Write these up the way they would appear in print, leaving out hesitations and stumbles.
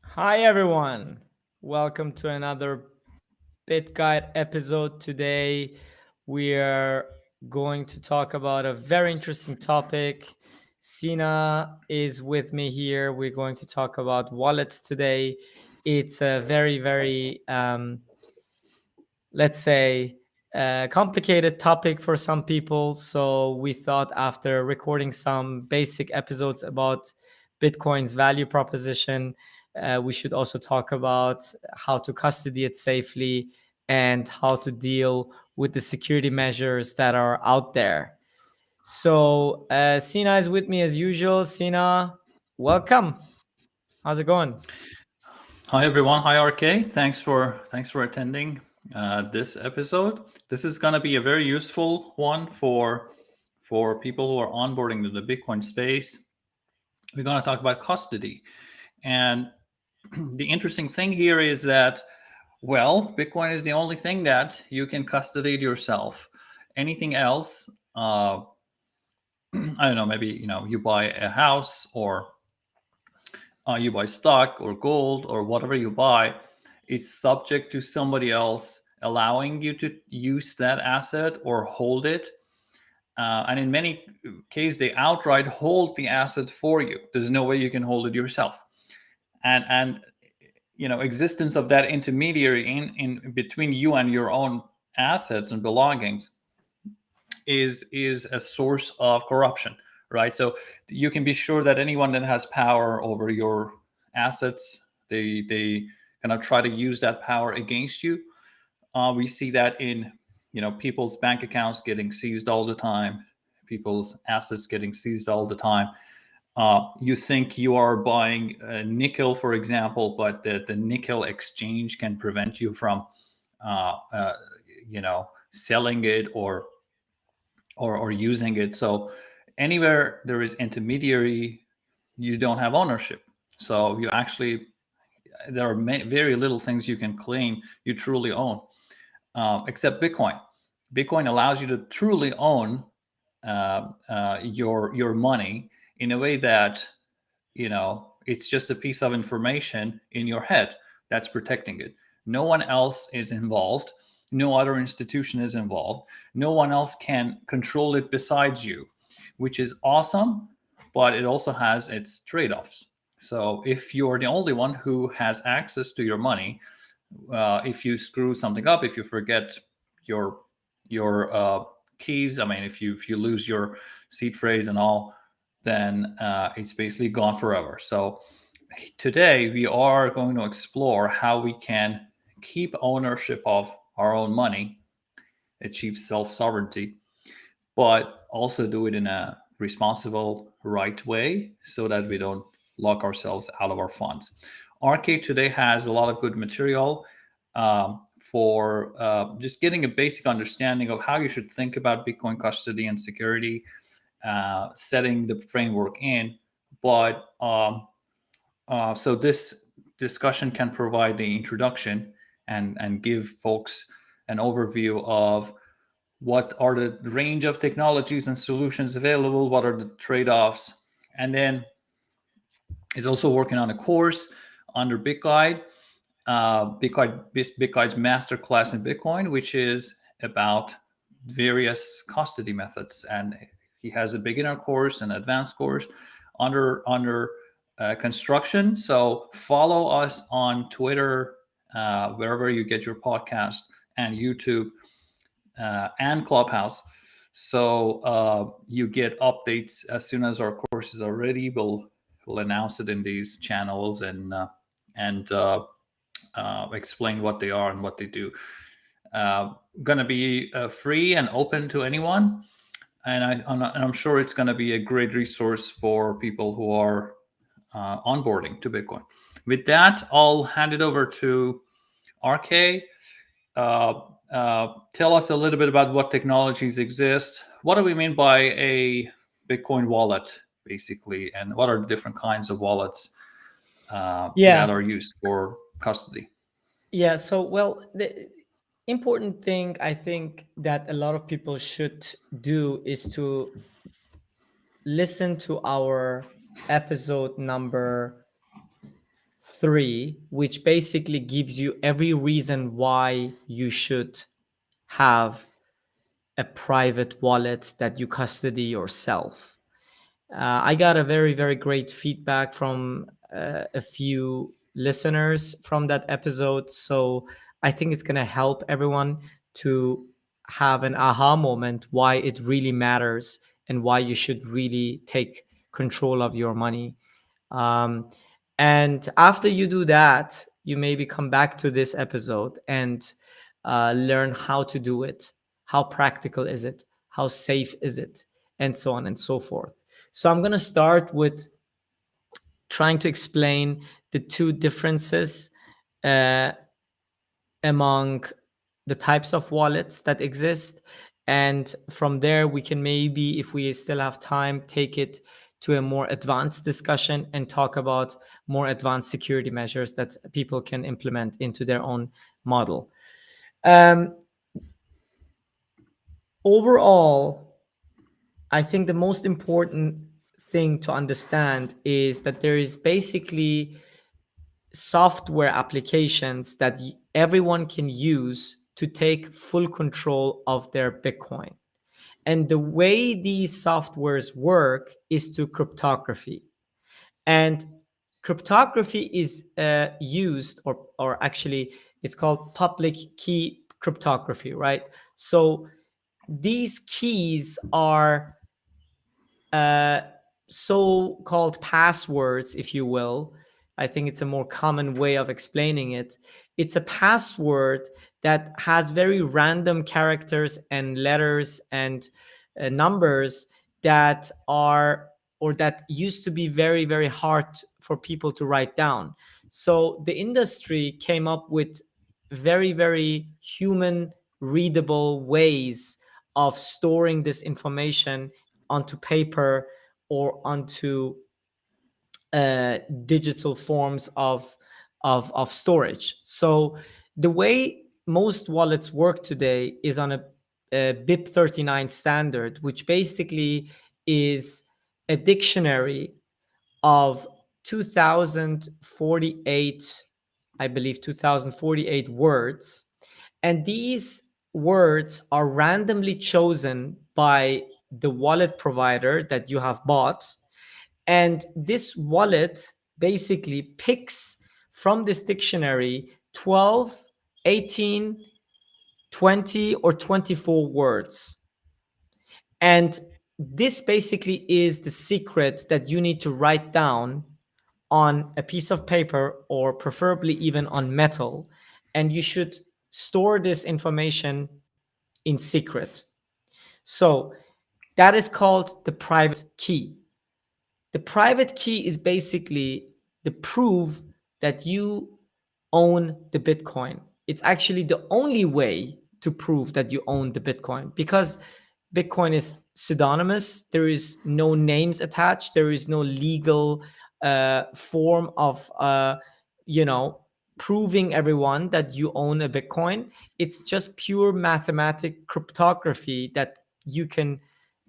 Hi everyone, welcome to another BitGuide episode. Today we are going to talk about a very interesting topic. Sina is with me here. We're going to talk about wallets today. It's a very, let's say, complicated topic for some people. So we thought after recording some basic episodes about Bitcoin's value proposition, we should also talk about how to custody it safely and how to deal with the security measures that are out there. So Sina is with me as usual. Sina, welcome. How's it going? Hi everyone. Hi RK. Thanks for attending this episode. This is going to be a very useful one for people who are onboarding to the Bitcoin space. We're going to talk about custody, and the interesting thing here is that, well, Bitcoin is the only thing that you can custody yourself. Anything else, I don't know. Maybe you buy a house or you buy stock or gold or whatever you buy, is subject to somebody else allowing you to use that asset or hold it. And in many cases, they outright hold the asset for you. There's no way you can hold it yourself. And existence of that intermediary in between you and your own assets and belongings is a source of corruption, right? So you can be sure that anyone that has power over your assets, they kind of try to use that power against you. We see that in people's bank accounts getting seized all the time, people's assets getting seized all the time. You think you are buying nickel, for example, but the nickel exchange can prevent you from selling it or using it. So anywhere there is intermediary, you don't have ownership. So you actually, there are very little things you can claim you truly own, except Bitcoin. Bitcoin allows you to truly own your money in a way that it's just a piece of information in your head that's protecting it. No one else is involved. No other institution is involved. No one else can control it besides you, which is awesome, but it also has its trade-offs. So if you're the only one who has access to your money, if you screw something up, if you forget your keys, I mean, if you lose your seed phrase and all, then it's basically gone forever. So today we are going to explore how we can keep ownership of our own money, achieve self-sovereignty, but also do it in a responsible, right way so that we don't lock ourselves out of our funds. RK today has a lot of good material for just getting a basic understanding of how you should think about Bitcoin custody and security, setting the framework in. But so this discussion can provide the introduction and give folks an overview of what are the range of technologies and solutions available, what are the trade-offs, and then is also working on a course under BitGuide, BitGuide's masterclass in Bitcoin, which is about various custody methods. And he has a beginner course and advanced course under construction. So follow us on Twitter, wherever you get your podcast, and YouTube, and Clubhouse. So you get updates as soon as our courses are ready. We'll announce it in these channels and explain what they are and what they do. Going to be free and open to anyone, and I'm sure it's going to be a great resource for people who are onboarding to Bitcoin. With that, I'll hand it over to RK, uh, tell us a little bit about what technologies exist. What do we mean by a Bitcoin wallet, basically, and what are the different kinds of wallets that Yeah. are used for custody? Yeah. So, well, the important thing I think that a lot of people should do is to listen to our episode number 3, which basically gives you every reason why you should have a private wallet that you custody yourself. I got a very, very great feedback from a few listeners from that episode. So I think it's going to help everyone to have an aha moment why it really matters and why you should really take control of your money. Um, and after you do that, you maybe come back to this episode and learn how to do it. How practical is it? How safe is it? And so on and so forth. So I'm going to start with trying to explain the two differences uh, among the types of wallets that exist. And from there, we can maybe, if we still have time, take it to a more advanced discussion and talk about more advanced security measures that people can implement into their own model. Um, Overall, I think the most important thing to understand is that there is basically software applications that everyone can use to take full control of their Bitcoin. And the way these softwares work is through cryptography. And cryptography is used, or actually, it's called public key cryptography, right? So these keys are uh, so-called passwords, if you will. I think it's a more common way of explaining it. It's a password that has very random characters and letters and numbers that are, or that used to be very, very hard for people to write down. So the industry came up with very, very human readable ways of storing this information onto paper or onto digital forms of storage. So the way most wallets work today is on a BIP39 standard, which basically is a dictionary of 2048, I believe 2048 words. And these words are randomly chosen by the wallet provider that you have bought. And this wallet basically picks from this dictionary 12, 18, 20, or 24 words. And this basically is the secret that you need to write down on a piece of paper or preferably even on metal. And you should store this information in secret. So that is called the private key. The private key is basically the proof that you own the Bitcoin. It's actually the only way to prove that you own the Bitcoin, because Bitcoin is pseudonymous. There is no names attached. There is no legal form of, you know, proving everyone that you own a Bitcoin. It's just pure mathematic cryptography that you can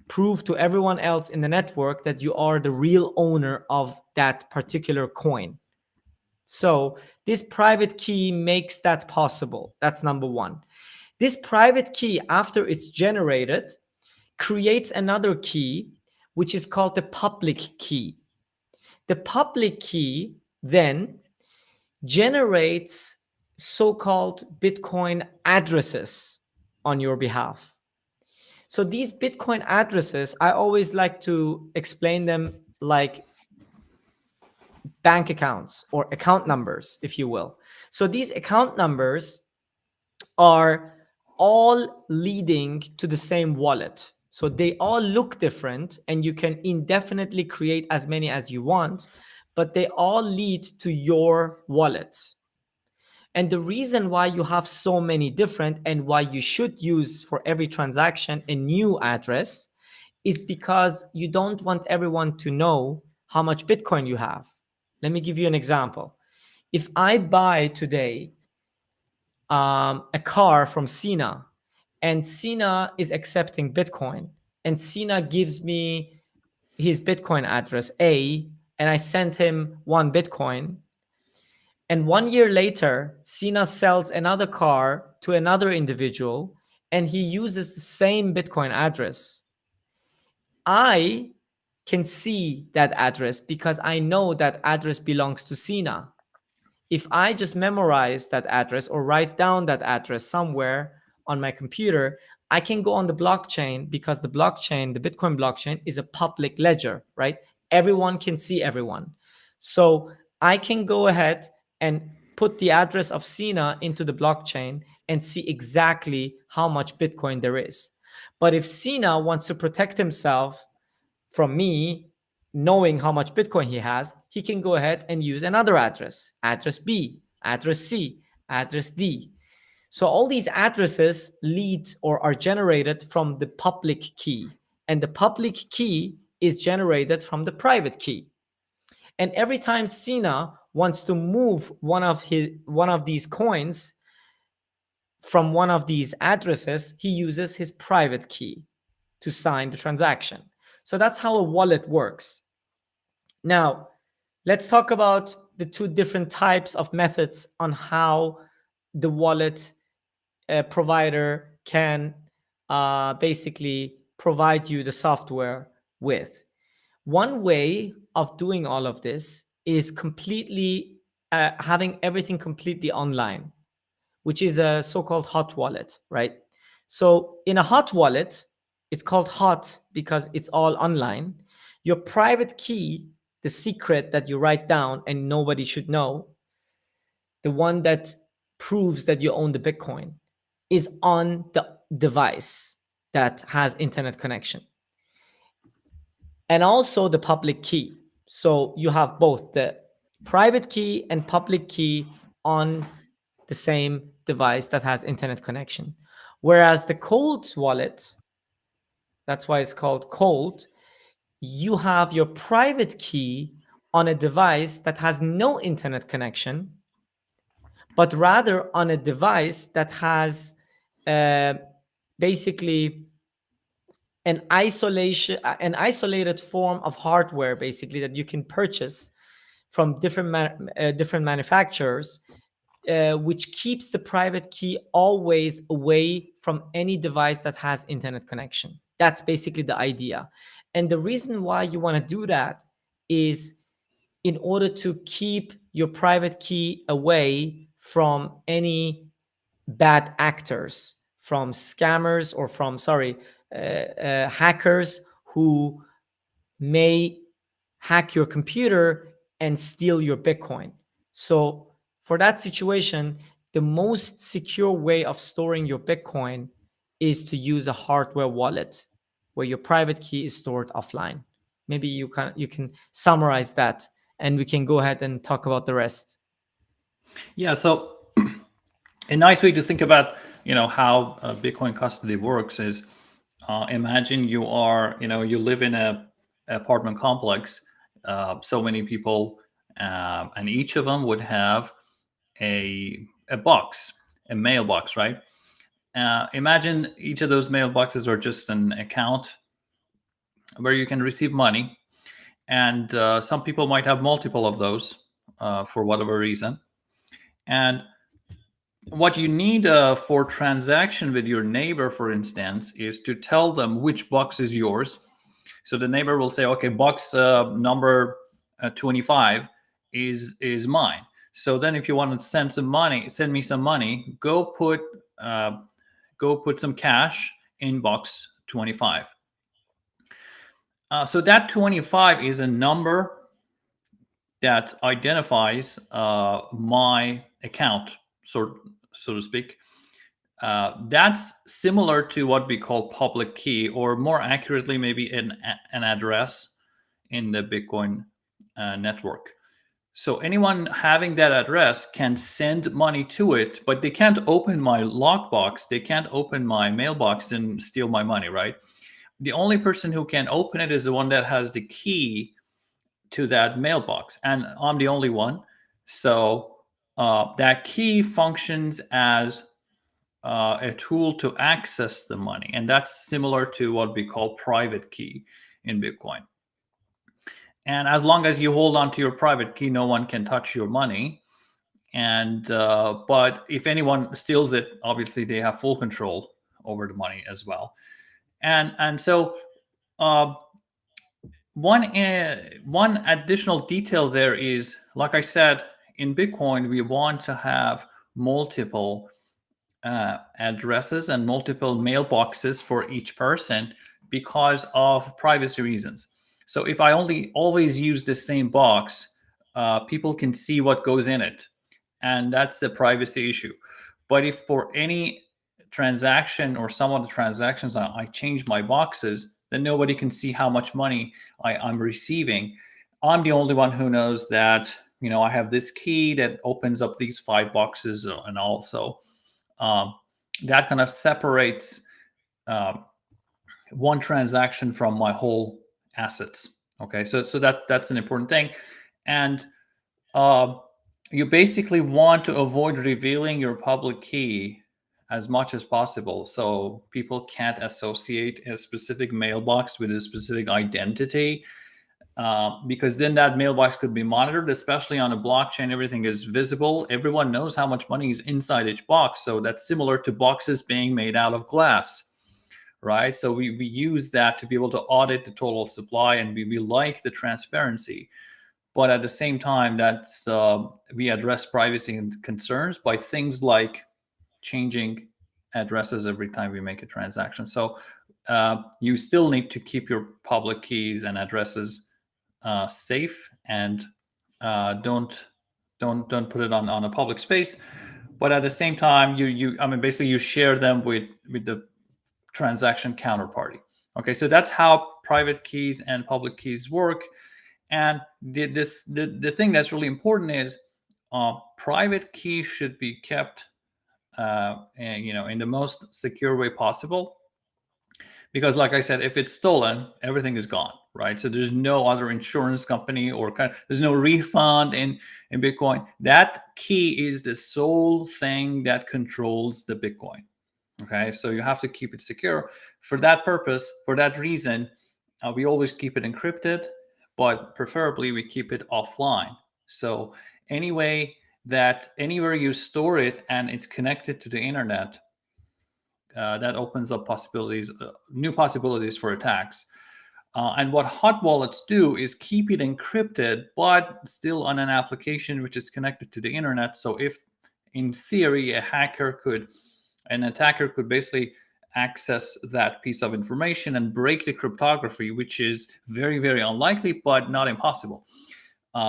prove to everyone else in the network that you are the real owner of that particular coin. So this private key makes that possible. That's number one. This private key, after it's generated, creates another key, which is called the public key. The public key then generates so-called Bitcoin addresses on your behalf. So these Bitcoin addresses, I always like to explain them like bank accounts or account numbers, if you will. So these account numbers are all leading to the same wallet. So they all look different, and you can indefinitely create as many as you want, but they all lead to your wallet. And the reason why you have so many different and why you should use for every transaction a new address is because you don't want everyone to know how much Bitcoin you have. Let me give you an example. If I buy today a car from Sina, and Sina is accepting Bitcoin, and Sina gives me his Bitcoin address A, and I send him 1 Bitcoin, and 1 year later, Sina sells another car to another individual, and he uses the same Bitcoin address. I can see that address because I know that address belongs to Sina. If I just memorize that address or write down that address somewhere on my computer, I can go on the blockchain because the blockchain, the Bitcoin blockchain, is a public ledger, right? Everyone can see everyone. So I can go ahead and put the address of Sina into the blockchain and see exactly how much Bitcoin there is. But if Sina wants to protect himself from me knowing how much Bitcoin he has, he can go ahead and use another address, address B, address C, address D. So all these addresses lead or are generated from the public key, and the public key is generated from the private key. And every time Sina wants to move one of these coins from one of these addresses, he uses his private key to sign the transaction. So that's how a wallet works. Now, let's talk about the two different types of methods on how the wallet provider can basically provide you the software with. One way of doing all of this is completely having everything completely online, which is a so-called hot wallet, right? So in a hot wallet, it's called hot because it's all online. Your private key, the secret that you write down and nobody should know, the one that proves that you own the Bitcoin, is on the device that has internet connection. And also the public key. So you have both the private key and public key on the same device that has internet connection. Whereas the cold wallet, that's why it's called cold, you have your private key on a device that has no internet connection, but rather on a device that has uh, basically an isolated form of hardware, basically, that you can purchase from different manufacturers, which keeps the private key always away from any device that has internet connection. That's basically the idea. And the reason why you want to do that is in order to keep your private key away from any bad actors, from scammers or from, hackers who may hack your computer and steal your Bitcoin. So for that situation, the most secure way of storing your Bitcoin is to use a hardware wallet where your private key is stored offline. Maybe you can summarize that and we can go ahead and talk about the rest. Yeah. So a nice way to think about how Bitcoin custody works is imagine you live in a apartment complex, so many people, and each of them would have a box, a mailbox, right? Imagine each of those mailboxes are just an account where you can receive money, and some people might have multiple of those for whatever reason. And what you need for transaction with your neighbor, for instance, is to tell them which box is yours. So the neighbor will say, okay, box number 25 is mine. So then if you want to send me some money, go put some cash in box 25. So that 25 is a number that identifies my account, so to speak. That's similar to what we call public key, or more accurately, maybe an address in the Bitcoin network. So anyone having that address can send money to it, but they can't open my lockbox. They can't open my mailbox and steal my money, right? The only person who can open it is the one that has the key to that mailbox, and I'm the only one. So that key functions as a tool to access the money, and that's similar to what we call private key in Bitcoin. And as long as you hold on to your private key, no one can touch your money. And but if anyone steals it, obviously they have full control over the money as well. And so uh, one additional detail there is, like I said, in Bitcoin we want to have multiple addresses and multiple mailboxes for each person because of privacy reasons. So if I only always use the same box, people can see what goes in it, and that's a privacy issue. But if for any transaction or some of the transactions I change my boxes, then nobody can see how much money I'm receiving. I'm the only one who knows that, I have this key that opens up these 5 boxes, and also um, that kind of separates um, one transaction from my whole assets. Okay, so that's an important thing. And uh, you basically want to avoid revealing your public key as much as possible, so people can't associate a specific mailbox with a specific identity, because then that mailbox could be monitored, especially on a blockchain. Everything is visible. Everyone knows how much money is inside each box. So that's similar to boxes being made out of glass, right? So we use that to be able to audit the total supply, and we like the transparency. But at the same time, that's we address privacy and concerns by things like changing addresses every time we make a transaction. So you still need to keep your public keys and addresses safe, and don't put it on a public space. But at the same time, basically you share them with the transaction counterparty. Okay, so that's how private keys and public keys work. And the thing that's really important is private key should be kept in the most secure way possible, because like I said, if it's stolen, everything is gone, right? So there's no other insurance company or there's no refund in Bitcoin. That key is the sole thing that controls the Bitcoin. Okay, so you have to keep it secure. For that purpose, for that reason, we always keep it encrypted, but preferably we keep it offline. So anywhere you store it and it's connected to the internet, that opens up new possibilities for attacks. And what hot wallets do is keep it encrypted, but still on an application which is connected to the internet. So if, in theory, an attacker could basically access that piece of information and break the cryptography, which is very, very unlikely, but not impossible.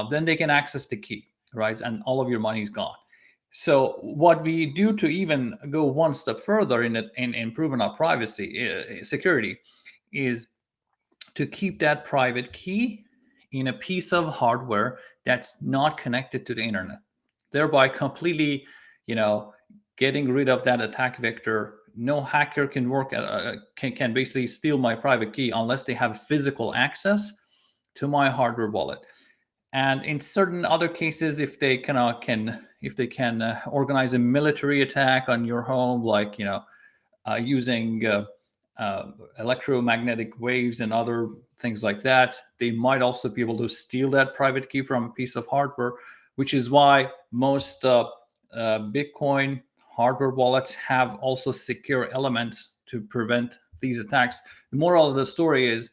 Then they can access the key, right? And all of your money is gone. So what we do to even go one step further in improving our privacy security is to keep that private key in a piece of hardware that's not connected to the internet, thereby completely, you know, getting rid of that attack vector. No hacker can basically steal my private key unless they have physical access to my hardware wallet. And in certain other cases, if they can organize a military attack on your home, like using electromagnetic waves and other things like that, they might also be able to steal that private key from a piece of hardware, which is why most Bitcoin hardware wallets have also secure elements to prevent these attacks. The moral of the story is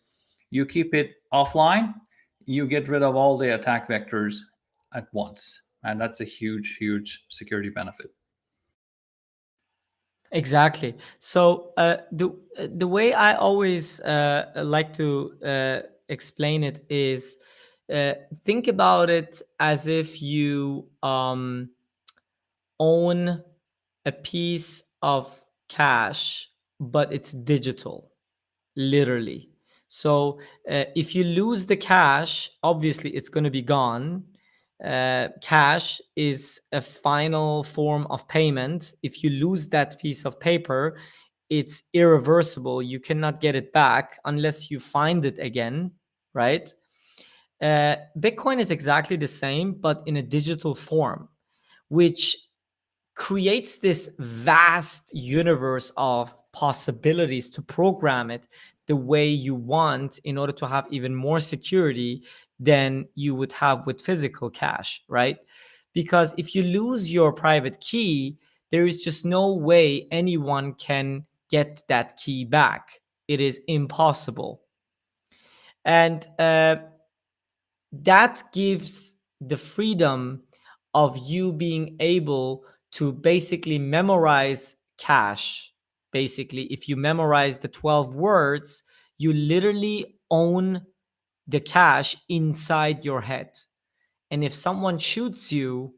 you keep it offline, you get rid of all the attack vectors at once. And that's a huge, huge security benefit. Exactly. So the way I always like to explain it is, think about it as if you own a piece of cash, but it's digital, literally. So if you lose the cash, obviously it's going to be gone. cash is a final form of payment. If you lose that piece of paper, it's irreversible. You cannot get it back unless you find it again, right? Bitcoin is exactly the same, but in a digital form, which creates this vast universe of possibilities to program it the way you want in order to have even more security than you would have with physical cash, right? Because if you lose your private key, there is just no way anyone can get that key back. It is impossible. And that gives the freedom of you being able to basically memorize cash. Basically, if you memorize the 12 words, you literally own the cash inside your head. And if someone shoots you,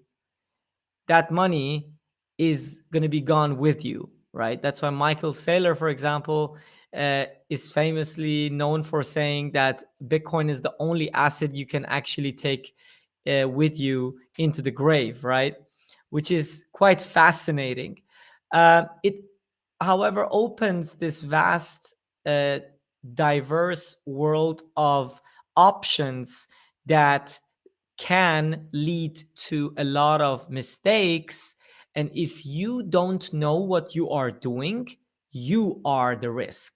that money is going to be gone with you, right? That's why Michael Saylor, for example, is famously known for saying that Bitcoin is the only asset you can actually take with you into the grave, right? Which is quite fascinating. It, however, opens this vast, uh, diverse world of options that can lead to a lot of mistakes. And if you don't know what you are doing, you are the risk,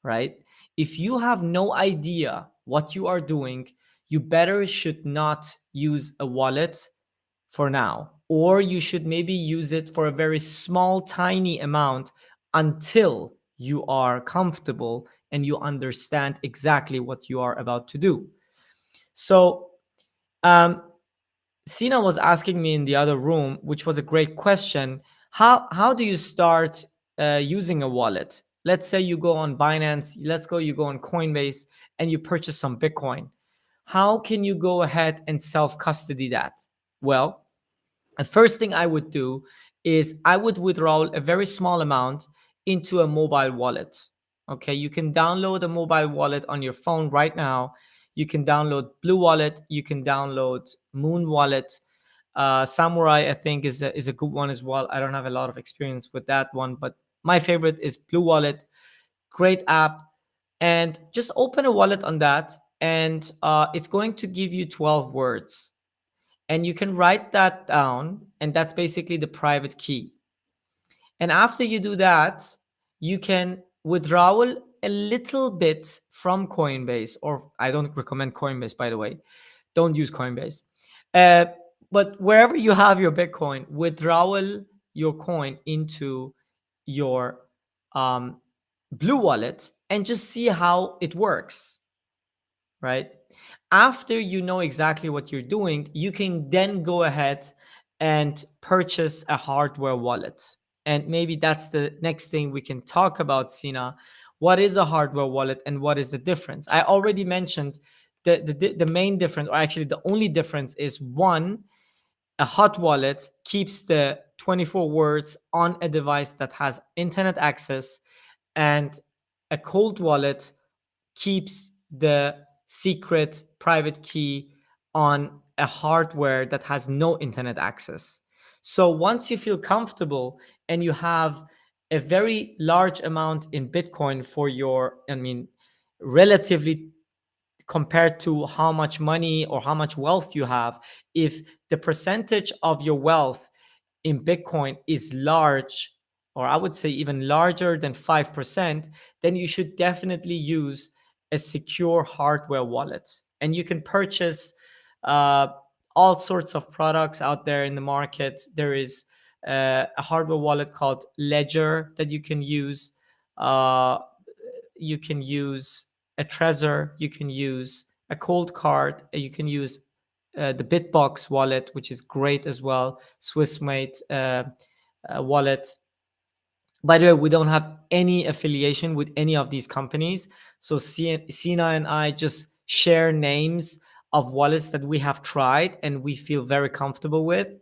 right? If you have no idea what you are doing, you better should not use a wallet for now, or you should maybe use it for a very small, tiny amount until you are comfortable and you understand exactly what you are about to do. So, um, Sina was asking me in the other room, which was a great question. How do you start using a wallet? Let's say you go on Binance. Let's go. You go on Coinbase and you purchase some Bitcoin. How can you go ahead and self custody that? Well, the first thing I would do is I would withdraw a very small amount into a mobile wallet. Okay, you can download a mobile wallet on your phone right now. You can download Blue Wallet. You can download Moon Wallet. Samurai, I think, is a good one as well. I don't have a lot of experience with that one, but my favorite is Blue Wallet. Great app, and just open a wallet on that, and it's going to give you 12 words, and you can write that down, and that's basically the private key. And after you do that, you can withdraw a little bit from Coinbase, or I don't recommend Coinbase, by the way. Don't use Coinbase. Uh, but wherever you have your Bitcoin, withdrawal your coin into your um, Blue Wallet and just see how it works, right? After you know exactly what you're doing, you can then go ahead and purchase a hardware wallet. And maybe that's the next thing we can talk about, Sina. What is a hardware wallet and what is the difference? I already mentioned the main difference, or actually the only difference, is one, a hot wallet keeps the 24 words on a device that has internet access, and a cold wallet keeps the secret private key on a hardware that has no internet access. So once you feel comfortable and you have a very large amount in Bitcoin for your, I mean, relatively compared to how much money or how much wealth you have, if the percentage of your wealth in Bitcoin is large, or I would say even larger than 5%, then you should definitely use a secure hardware wallet. And you can purchase uh, all sorts of products out there in the market. There is a hardware wallet called Ledger that you can use. You can use a Trezor, you can use a cold card, you can use the Bitbox wallet, which is great as well, Swiss made wallet. By the way, we don't have any affiliation with any of these companies. So Sina and I just share names of wallets that we have tried and we feel very comfortable with.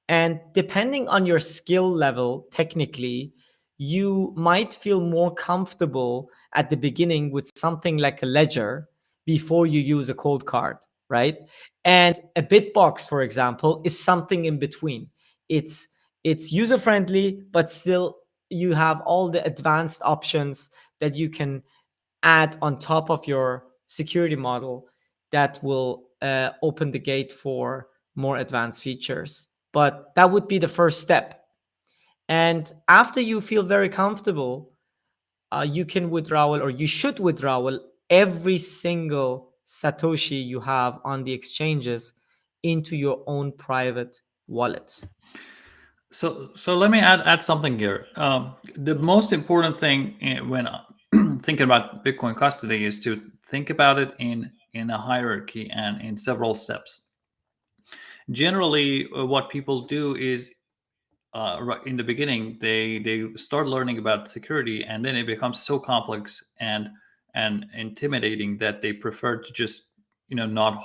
And depending on your skill level, technically, you might feel more comfortable at the beginning with something like a ledger before you use a cold card. right? And a Bitbox, for example, is something in between. It's user friendly, but still you have all the advanced options that you can add on top of your security model that will open the gate for more advanced features. But that would be the first step. And after you feel very comfortable, you can withdraw, or you should withdraw, every single Satoshi you have on the exchanges into your own private wallet. So let me add something here. The most important thing when thinking about Bitcoin custody is to think about it in a hierarchy and in several steps. Generally, what people do is right in the beginning they start learning about security, and then it becomes so complex and intimidating that they prefer to just not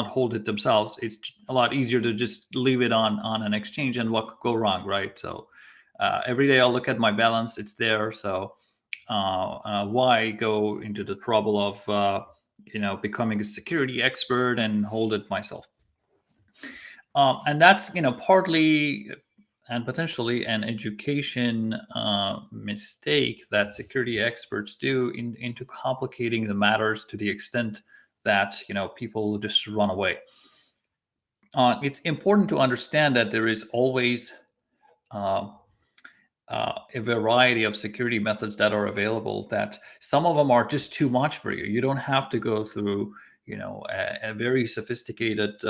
hold it themselves. It's a lot easier to just leave it on an exchange, and what could go wrong, right? So every day I'll look at my balance, it's there. So why go into the trouble of becoming a security expert and hold it myself? And that's partly and potentially an education mistake that security experts do into complicating the matters to the extent that people just run away. It's important to understand that there is always uh, a variety of security methods that are available. That some of them are just too much for you. You don't have to go through a very sophisticated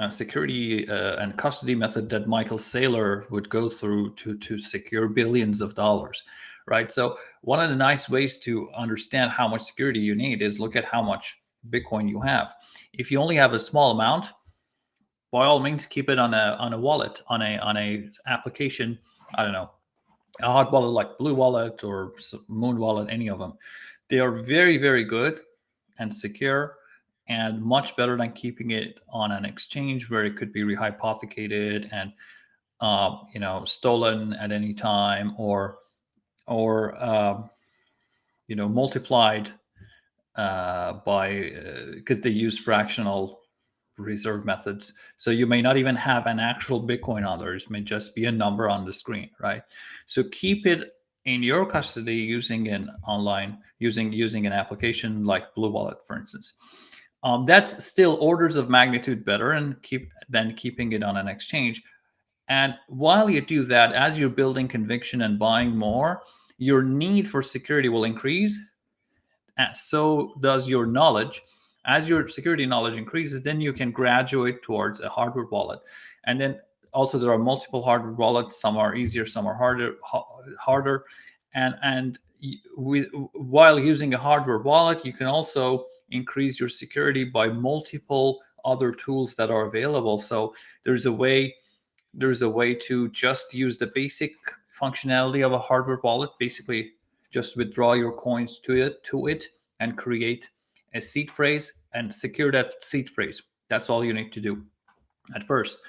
security and custody method that Michael Saylor would go through to secure billions of dollars, right? So one of the nice ways to understand how much security you need is look at how much Bitcoin you have. If you only have a small amount, by all means, keep it on a wallet, on a application. I don't know, a hot wallet like Blue Wallet or Moon Wallet, any of them. They are very, very good and secure, and much better than keeping it on an exchange where it could be rehypothecated and stolen at any time, or multiplied by because they use fractional reserve methods. So you may not even have an actual Bitcoin on there. It may just be a number on the screen, right? So keep it in your custody using an online, using an application like Blue Wallet, for instance. That's still orders of magnitude better and than keeping it on an exchange. And while you do that, as you're building conviction and buying more, your need for security will increase, and so does your knowledge. As your security knowledge increases, then you can graduate towards a hardware wallet. And then also there are multiple hardware wallets. Some are easier, some are harder. And while using a hardware wallet, you can also increase your security by multiple other tools that are available. So there's a way to just use the basic functionality of a hardware wallet. Basically, just withdraw your coins to it and create a seed phrase and secure that seed phrase. That's all you need to do at first.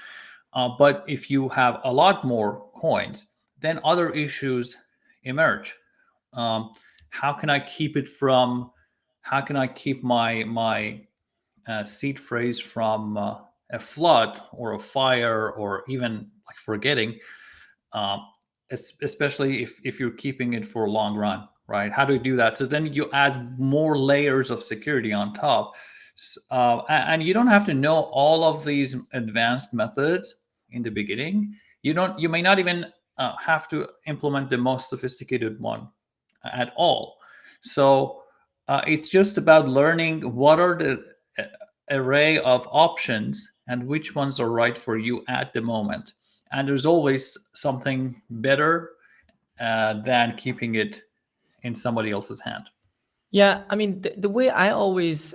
But if you have a lot more coins, then other issues emerge. Um, how can I keep it from? How can I keep my seed phrase from a flood or a fire or even like forgetting, um, especially if you're keeping it for a long run, right? How do you do that? So then you add more layers of security on top. And you don't have to know all of these advanced methods in the beginning. You may not even have to implement the most sophisticated one at all. So it's just about learning what are the array of options and which ones are right for you at the moment. And there's always something better than keeping it in somebody else's hand. Yeah, I mean, the way I always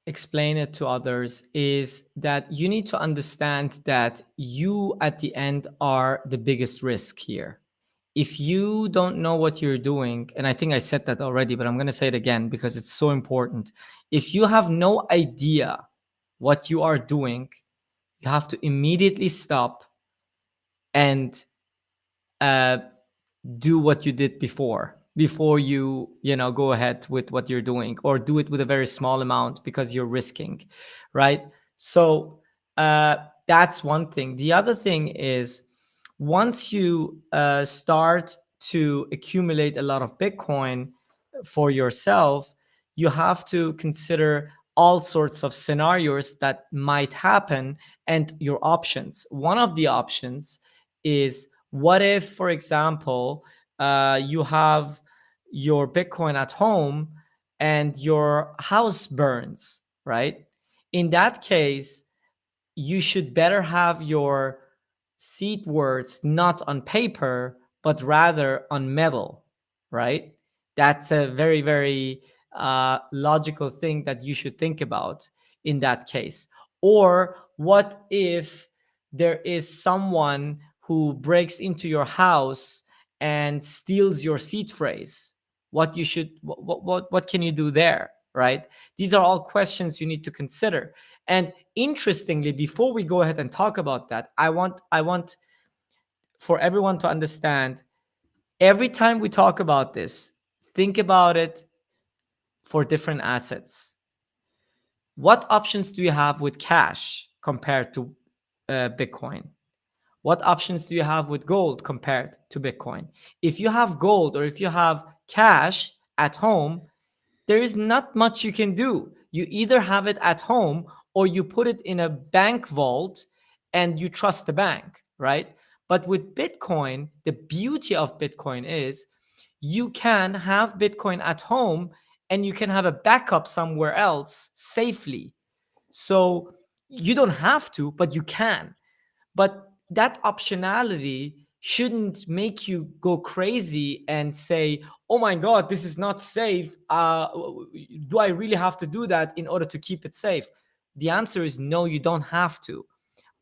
explain it to others is that you need to understand that you, at the end, are the biggest risk here. If you don't know what you're doing, and I think I said that already, but I'm going to say it again because it's so important. If you have no idea what you are doing, you have to immediately stop and uh, do what you did before. before you go ahead with what you're doing, or do it with a very small amount because you're risking, right? So that's one thing. The other thing is, once you start to accumulate a lot of Bitcoin for yourself, you have to consider all sorts of scenarios that might happen and your options. One of the options is, what if, for example, you have your Bitcoin at home and your house burns, right? In that case, you should better have your seed words not on paper, but rather on metal, right? That's a very, very logical thing that you should think about in that case. Or what if there is someone who breaks into your house and steals your seed phrase? What can you do there, right? These are all questions you need to consider. And interestingly, before we go ahead and talk about that, I want for everyone to understand, every time we talk about this, think about it for different assets. What options do you have with cash compared to Bitcoin? What options do you have with gold compared to Bitcoin? If you have gold or if you have cash at home, there is not much you can do. You either have it at home or you put it in a bank vault and you trust the bank, right? But with Bitcoin, the beauty of Bitcoin is you can have Bitcoin at home and you can have a backup somewhere else safely. So you don't have to, but you can. But that optionality shouldn't make you go crazy and say, oh my God, this is not safe. Do I really have to do that in order to keep it safe? The answer is no, you don't have to.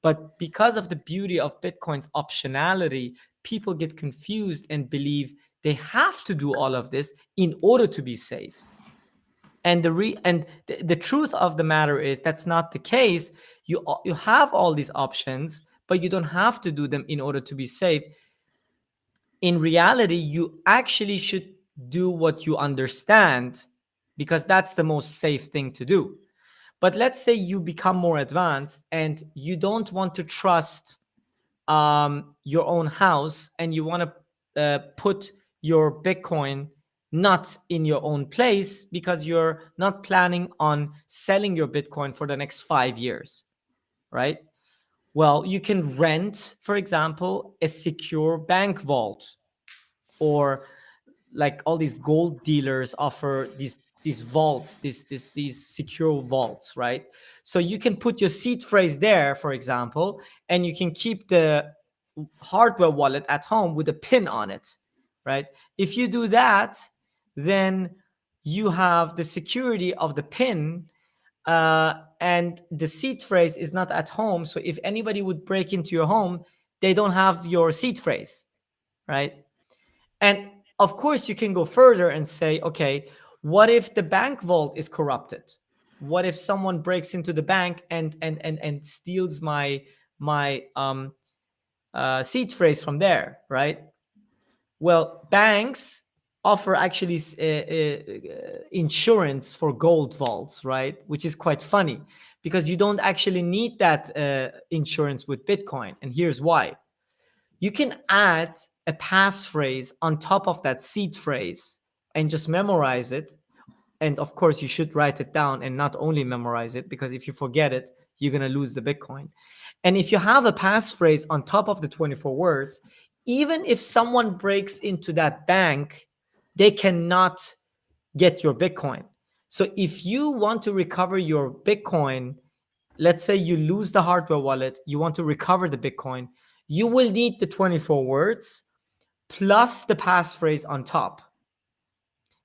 But because of the beauty of Bitcoin's optionality, people get confused and believe they have to do all of this in order to be safe. And the truth of the matter is that's not the case. You have all these options, but you don't have to do them in order to be safe. In reality, you actually should do what you understand, because that's the most safe thing to do. But let's say you become more advanced and you don't want to trust your own house, and you want to put your Bitcoin not in your own place because you're not planning on selling your Bitcoin for the next 5 years, right? Well, you can rent, for example, a secure bank vault, or like all these gold dealers offer these vaults, these secure vaults, right? So you can put your seed phrase there, for example, and you can keep the hardware wallet at home with a pin on it, right? If you do that, then you have the security of the pin, and the seed phrase is not at home. So if anybody would break into your home, they don't have your seed phrase, right? And of course, you can go further and say, okay, what if the bank vault is corrupted? What if someone breaks into the bank and steals my seed phrase from there, right? Well, banks offer actually insurance for gold vaults, right? Which is quite funny because you don't actually need that insurance with Bitcoin. And here's why: you can add a passphrase on top of that seed phrase and just memorize it. And of course, you should write it down and not only memorize it, because if you forget it, you're going to lose the Bitcoin. And if you have a passphrase on top of the 24 words, even if someone breaks into that bank, they cannot get your Bitcoin. So if you want to recover your Bitcoin, let's say you lose the hardware wallet, you want to recover the Bitcoin, you will need the 24 words plus the passphrase on top.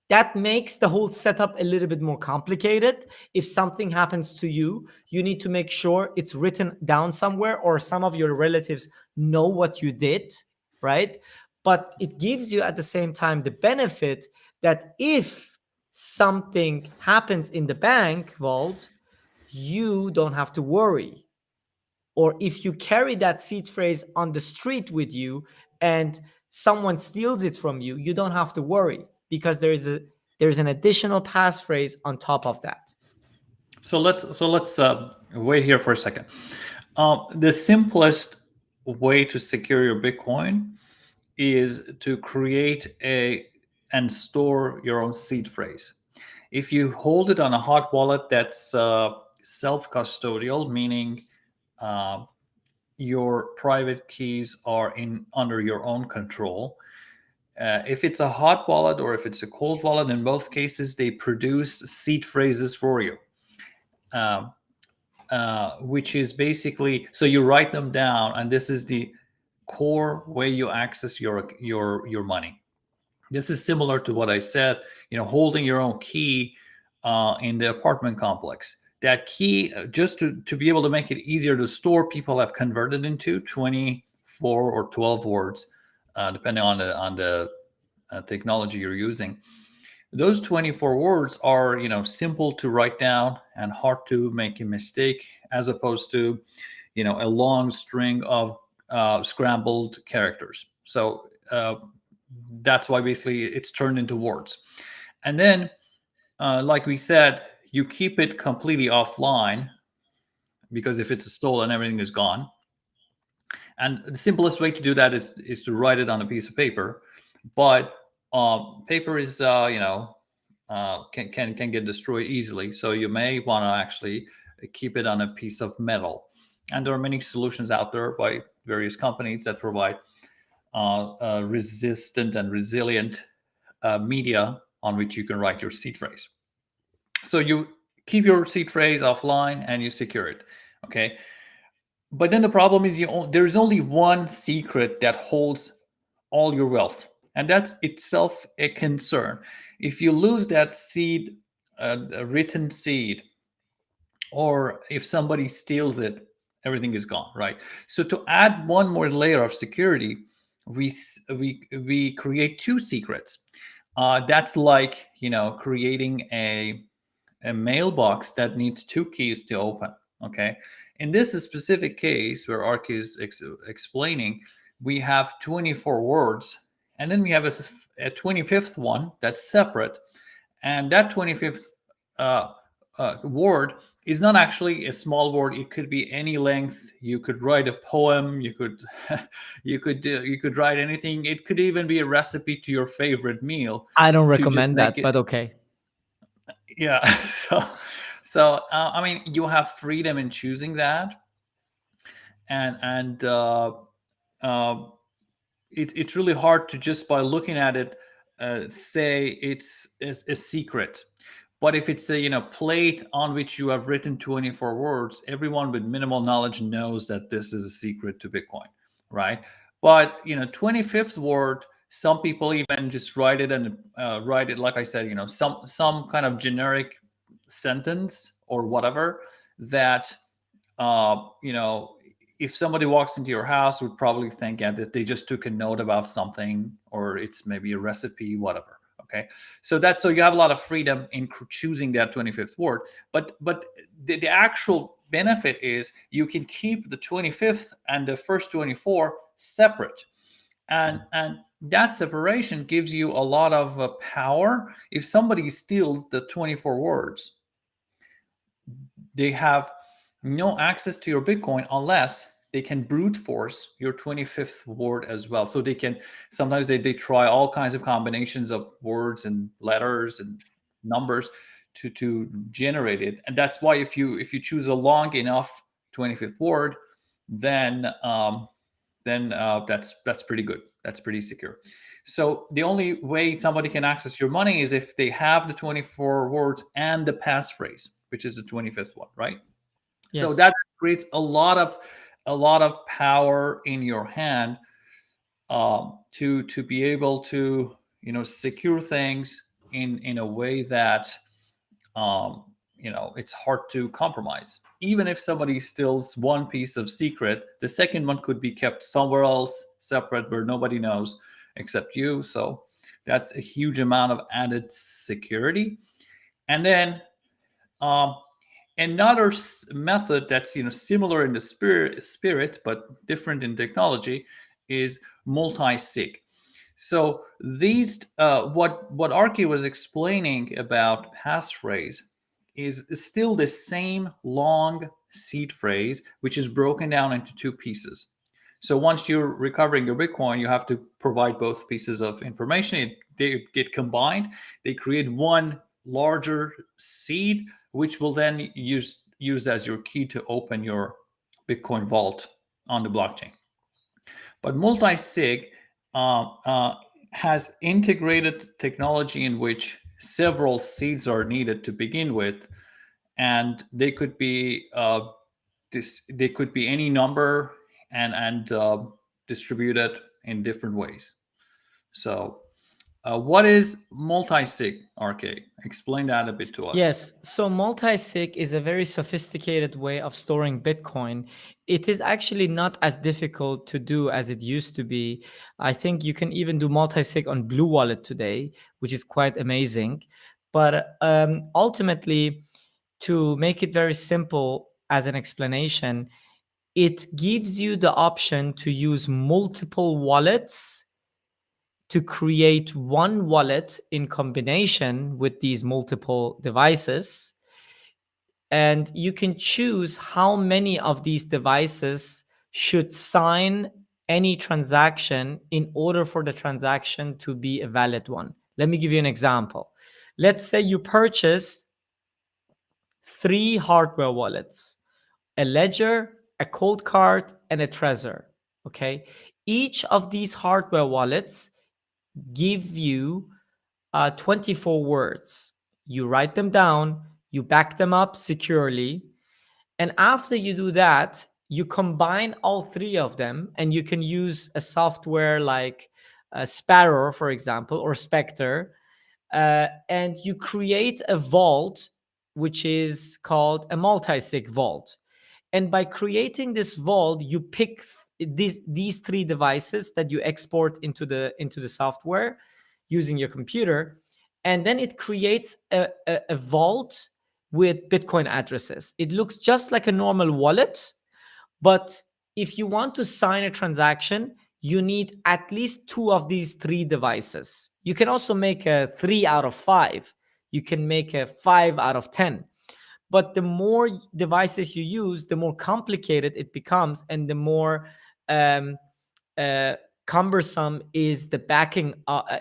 That makes the whole setup a little bit more complicated. If something happens to you, you need to make sure it's written down somewhere, or some of your relatives know what you did, right? But it gives you at the same time the benefit that if something happens in the bank vault, you don't have to worry. Or if you carry that seed phrase on the street with you and someone steals it from you, you don't have to worry. because there's an additional passphrase on top of that. So let's wait here for a second. The simplest way to secure your Bitcoin is to create a and store your own seed phrase. If you hold it on a hot wallet that's self-custodial, meaning uh, your private keys are in under your own control. If it's a hot wallet or if it's a cold wallet, in both cases they produce seed phrases for you, um, which is basically, so you write them down, and this is the core way you access your money. This is similar to what I said, holding your own key in the apartment complex. That key, just to be able to make it easier to store, people have converted into 24 or 12 words, depending on the technology you're using. Those 24 words are, simple to write down and hard to make a mistake, as opposed to, a long string of scrambled characters. So that's why basically it's turned into words. And then, like we said, you keep it completely offline, because if it's stolen, everything is gone. And the simplest way to do that is to write it on a piece of paper. But paper is can get destroyed easily, so you may want to actually keep it on a piece of metal. And there are many solutions out there by various companies that provide resistant and resilient media on which you can write your seed phrase. So you keep your seed phrase offline and you secure it. Okay. But then the problem is there's only one secret that holds all your wealth. And that's itself a concern. If you lose that seed, written seed, or if somebody steals it, everything is gone, right? So to add one more layer of security, we create two secrets. That's like creating a mailbox that needs two keys to open. Okay, in this specific case where Ark is explaining, we have 24 words, and then we have a 25th one that's separate, and that 25th word is not actually a small word. It could be any length. You could write a poem. You could you could write anything. It could even be a recipe to your favorite meal. I don't To just recommend make that, it, but okay. yeah. So I mean, you have freedom in choosing that, and uh, it's really hard to, just by looking at it, say it's a secret. But if it's a plate on which you have written 24 words, everyone with minimal knowledge knows that this is a secret to Bitcoin, right? But 25th word, some people even just write it, and write it, like I said, some kind of generic sentence or whatever, that if somebody walks into your house, would probably think, yeah, that they just took a note about something, or it's maybe a recipe, whatever. Okay, so you have a lot of freedom in choosing that 25th word. But the actual benefit is you can keep the 25th and the first 24 separate, and that separation gives you a lot of power. If somebody steals the 24 words, they have no access to your Bitcoin unless they can brute force your 25th word as well. So they can, sometimes they try all kinds of combinations of words and letters and numbers to generate it. And that's why if you choose a long enough 25th word, then that's pretty good. That's pretty secure. So the only way somebody can access your money is if they have the 24 words and the passphrase, which is the 25th one, right? So Yes. that creates a lot of power in your hand, to be able to secure things in a way that um, it's hard to compromise. Even if somebody steals one piece of secret, the second one could be kept somewhere else, separate, where nobody knows except you. So that's a huge amount of added security. And then um, another method that's similar in the spirit but different in technology is multi-sig. So these, what Arki was explaining about passphrase is still the same long seed phrase, which is broken down into two pieces. So once you're recovering your Bitcoin, you have to provide both pieces of information. They get combined. They create one larger seed, which will then use as your key to open your Bitcoin vault on the blockchain. But multi-sig uh, uh, has integrated technology in which several seeds are needed to begin with, and they could be any number and distributed in different ways. So, what is multi-sig, RK? Explain that a bit to us. Yes, so multi-sig is a very sophisticated way of storing Bitcoin. It is actually not as difficult to do as it used to be. I think you can even do multi-sig on Blue Wallet today, which is quite amazing. But ultimately, to make it very simple as an explanation, it gives you the option to use multiple wallets to create one wallet in combination with these multiple devices. And you can choose how many of these devices should sign any transaction in order for the transaction to be a valid one. Let me give you an example. Let's say you purchase 3 hardware wallets: a ledger, a cold card, and a Trezor. Okay. Each of these hardware wallets give you 24 words. You write them down, you back them up securely. And after you do that, you combine all 3 of them, and you can use a software like Sparrow, for example, or Spectre, and you create a vault, which is called a multi-sig vault. And by creating this vault, you pick these 3 devices that you export into the software using your computer, and then it creates a vault with Bitcoin addresses. It looks just like a normal wallet, but if you want to sign a transaction, you need at least 2 of these 3 devices. You can also make a 3 out of 5. You can make a 5 out of 10. But the more devices you use, the more complicated it becomes, and the more um, uh, cumbersome is the backing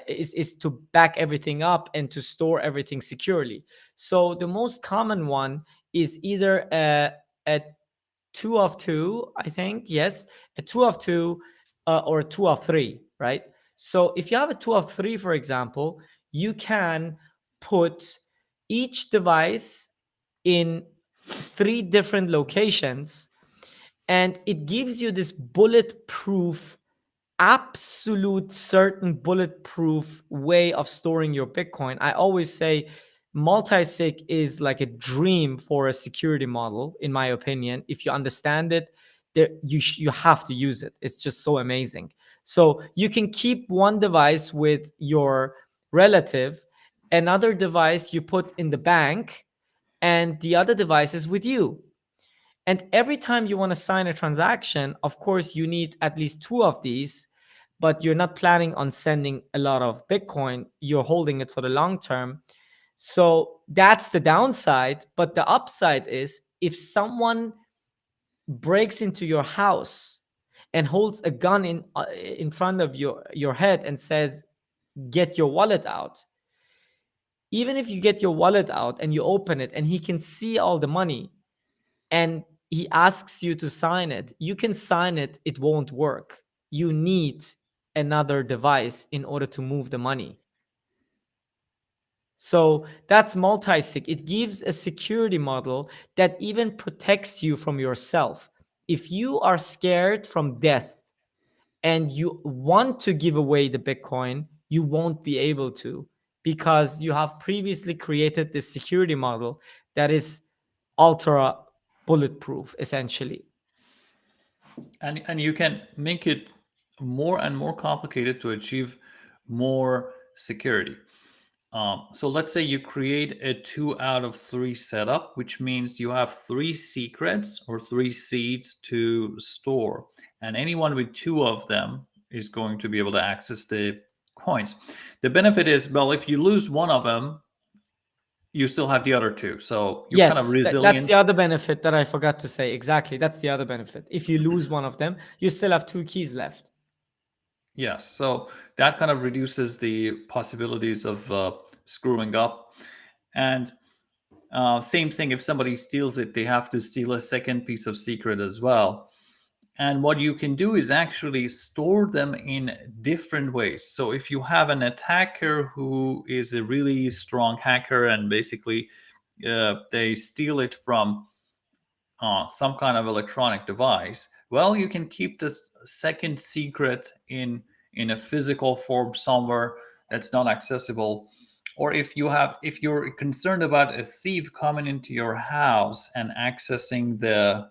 is to back everything up and to store everything securely. So the most common one is either a 2 of 2, I think. Yes, a 2 of 2 or a 2 of 3, right? So if you have a 2 of 3, for example, you can put each device in 3 different locations, and it gives you this bulletproof, absolute certain bulletproof way of storing your Bitcoin. I always say multi-sig is like a dream for a security model, in my opinion. If you understand it, you have to use it. It's just so amazing. So you can keep one device with your relative, another device you put in the bank, and the other device is with you. And every time you want to sign a transaction, of course, you need at least 2 of these, but you're not planning on sending a lot of Bitcoin. You're holding it for the long term. So that's the downside. But the upside is, if someone breaks into your house and holds a gun in front of your head and says, "Get your wallet out," even if you get your wallet out and you open it and he can see all the money, and he asks you to sign it, you can sign it, it won't work. You need another device in order to move the money. So that's multi-sig. It gives a security model that even protects you from yourself. If you are scared from death and you want to give away the Bitcoin, you won't be able to, because you have previously created this security model that is ultra bulletproof, essentially. And you can make it more and more complicated to achieve more security. So let's say you create a 2 out of 3 setup, which means you have 3 secrets or 3 seeds to store, and anyone with 2 of them is going to be able to access the coins. The benefit is, well, if you lose one of them, you still have the other two. So you're kind of Yes, that's the resilient. other benefit that I forgot to say. Exactly. That's the other benefit. If you lose one of them, you still have two keys left. Yes. So that kind of reduces the possibilities of screwing up. And same thing, if somebody steals it, they have to steal a second piece of secret as well. And what you can do is actually store them in different ways. So if you have an attacker who is a really strong hacker and basically they steal it from some kind of electronic device, well, you can keep the second secret in a physical form somewhere that's not accessible. Or if you're concerned about a thief coming into your house and accessing the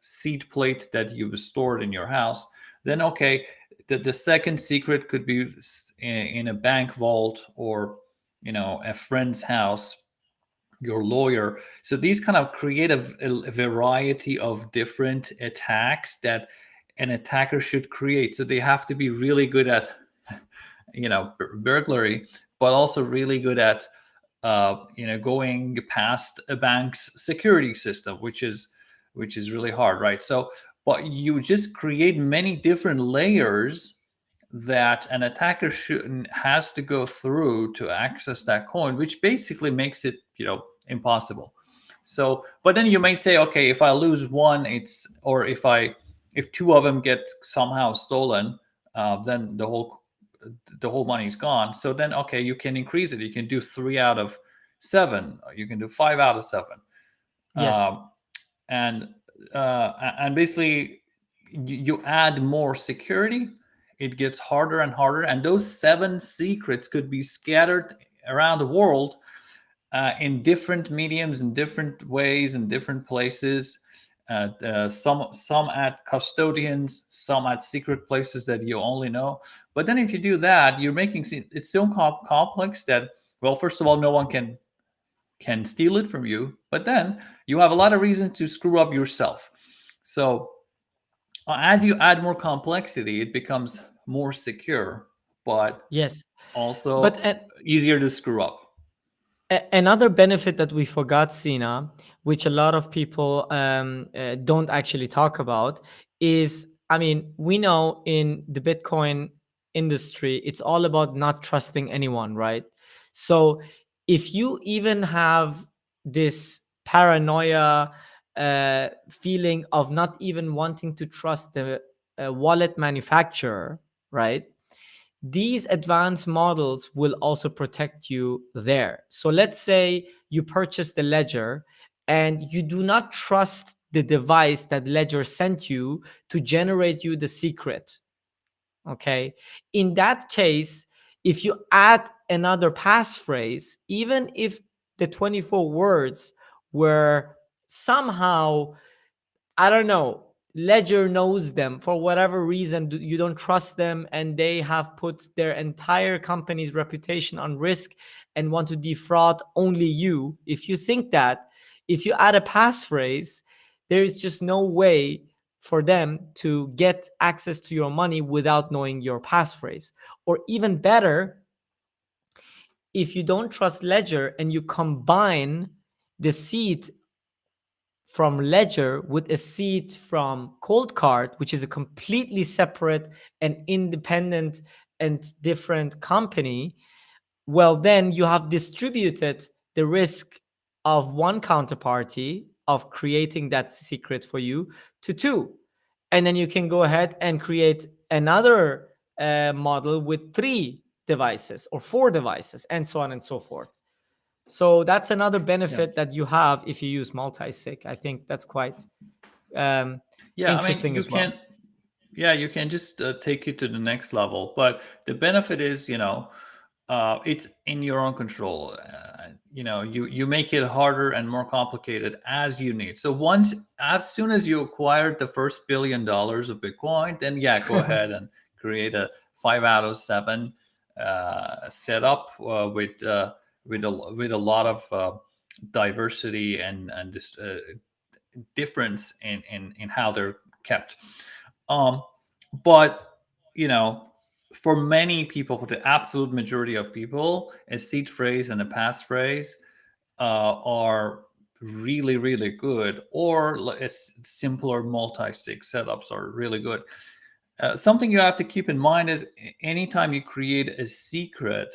seat plate that you've stored in your house, then okay, the second secret could be in a bank vault, or a friend's house, your lawyer. So these kind of create a variety of different attacks that an attacker should create. So they have to be really good at burglary, but also really good at going past a bank's security system, which is really hard, right? So but you just create many different layers that an attacker should has to go through to access that coin, which basically makes it impossible. So but then you may say, okay, if I lose one, or if two of them get somehow stolen, then the whole money is gone. So then, okay, you can increase it. You can do 3 out of 7. Or you can do 5 out of 7, Yes. um, and and basically you add more security. It gets harder and harder, and those 7 secrets could be scattered around the world in different mediums, in different ways, in different places. Some at custodians, some at secret places that you only know. But then if you do that, you're making it so complex that, well, first of all, no one can steal it from you. But then you have a lot of reasons to screw up yourself. So as you add more complexity, it becomes more secure, but Yes. But also easier to screw up. Another benefit that we forgot, Sina, which a lot of people don't actually talk about, is, I mean, we know in the Bitcoin industry, it's all about not trusting anyone, right? So if you even have this paranoia feeling of not even wanting to trust the wallet manufacturer, right? These advanced models will also protect you there. So let's say you purchase the ledger and you do not trust the device that ledger sent you to generate you the secret. Okay. In that case, if you add another passphrase, even if the 24 words were somehow, I don't know, Ledger knows them for whatever reason, you don't trust them, and they have put their entire company's reputation on risk and want to defraud only you. If you think that, if you add a passphrase, there is just no way for them to get access to your money without knowing your passphrase. Or even better, if you don't trust Ledger and you combine the seed from Ledger with a seed from Cold Card, which is a completely separate and independent and different company, well, then you have distributed the risk of one counterparty of creating that secret for you to two. And then you can go ahead and create another model with 3 devices or 4 devices, and so on and so forth. So that's another Yeah. benefit that you have if you use multi-sig. I think that's quite um, Yeah, I mean, interesting you as well. can, yeah, you can just take it to the next level. But the benefit is, it's in your own control. You make it harder and more complicated as you need. So as soon as you acquired the first $1 billion of Bitcoin, then yeah, go ahead and create a 5 out of 7 setup with a lot of diversity and just difference in how they're kept. Um, but you know, for many people, for the absolute majority of people, a seed phrase and a passphrase are really, really good, or simpler multi-sig setups are really good. Something you have to keep in mind is anytime you create a secret,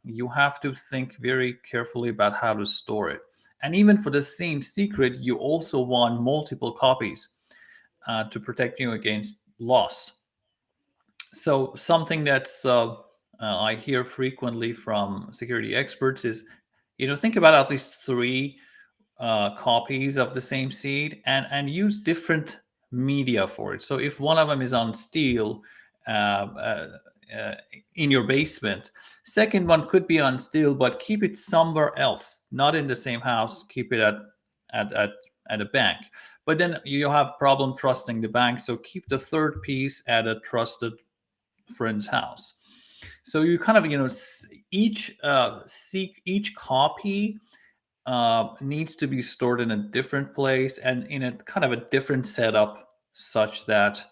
you have to think very carefully about how to store it. And even for the same secret, you also want multiple copies to protect you against loss. So something that's I hear frequently from security experts is, think about at least three copies of the same seed, and use different media for it. So if one of them is on steel uh, uh, uh, in your basement, second one could be on steel, but keep it somewhere else, not in the same house. Keep it at at, at a bank. But then you have problem trusting the bank, so keep the third piece at a trusted friend's house. So you kind of each copy needs to be stored in a different place and in a kind of a different setup, such that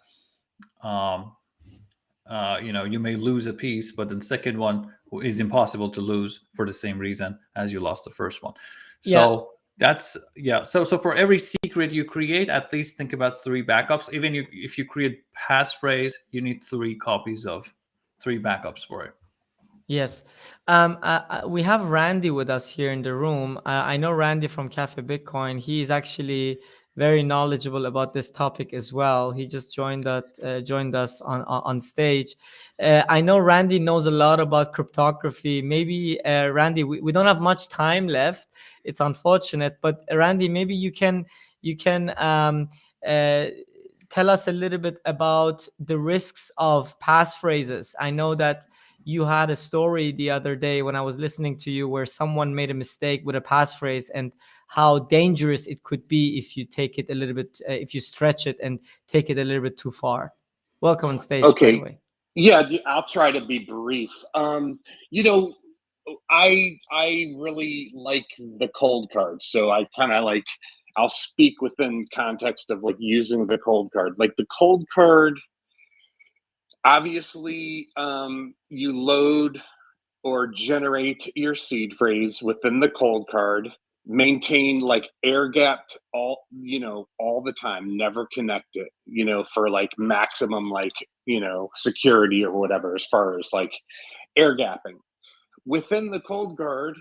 um, you may lose a piece, but the second one is impossible to lose for the same reason as you lost the first one. Yeah. So that's yeah. So for every secret you create, at least think about three backups. Even if you create passphrase, you need three backups for it. Yes. We have Randy with us here in the room. I know Randy from Cafe Bitcoin. He is actually very knowledgeable about this topic as well. He just joined us on stage. I know Randy knows a lot about cryptography. Maybe Randy, we don't have much time left. It's unfortunate, but Randy, maybe you can uh, tell us a little bit about the risks of passphrases. I know that you had a story the other day when I was listening to you where someone made a mistake with a passphrase and how dangerous it could be if you take it a little bit, if you stretch it and take it a little bit too far. Welcome on stage, by the Okay. way. Yeah, I'll try to be brief. You know, I really like the cold card, so I kind of like I'll speak within context of like using the cold card. Like the cold card, obviously, you load or generate your seed phrase within the cold card. Maintain like air gapped all the time. Never connect it. For like maximum like security or whatever. As far as like air gapping within the cold guard,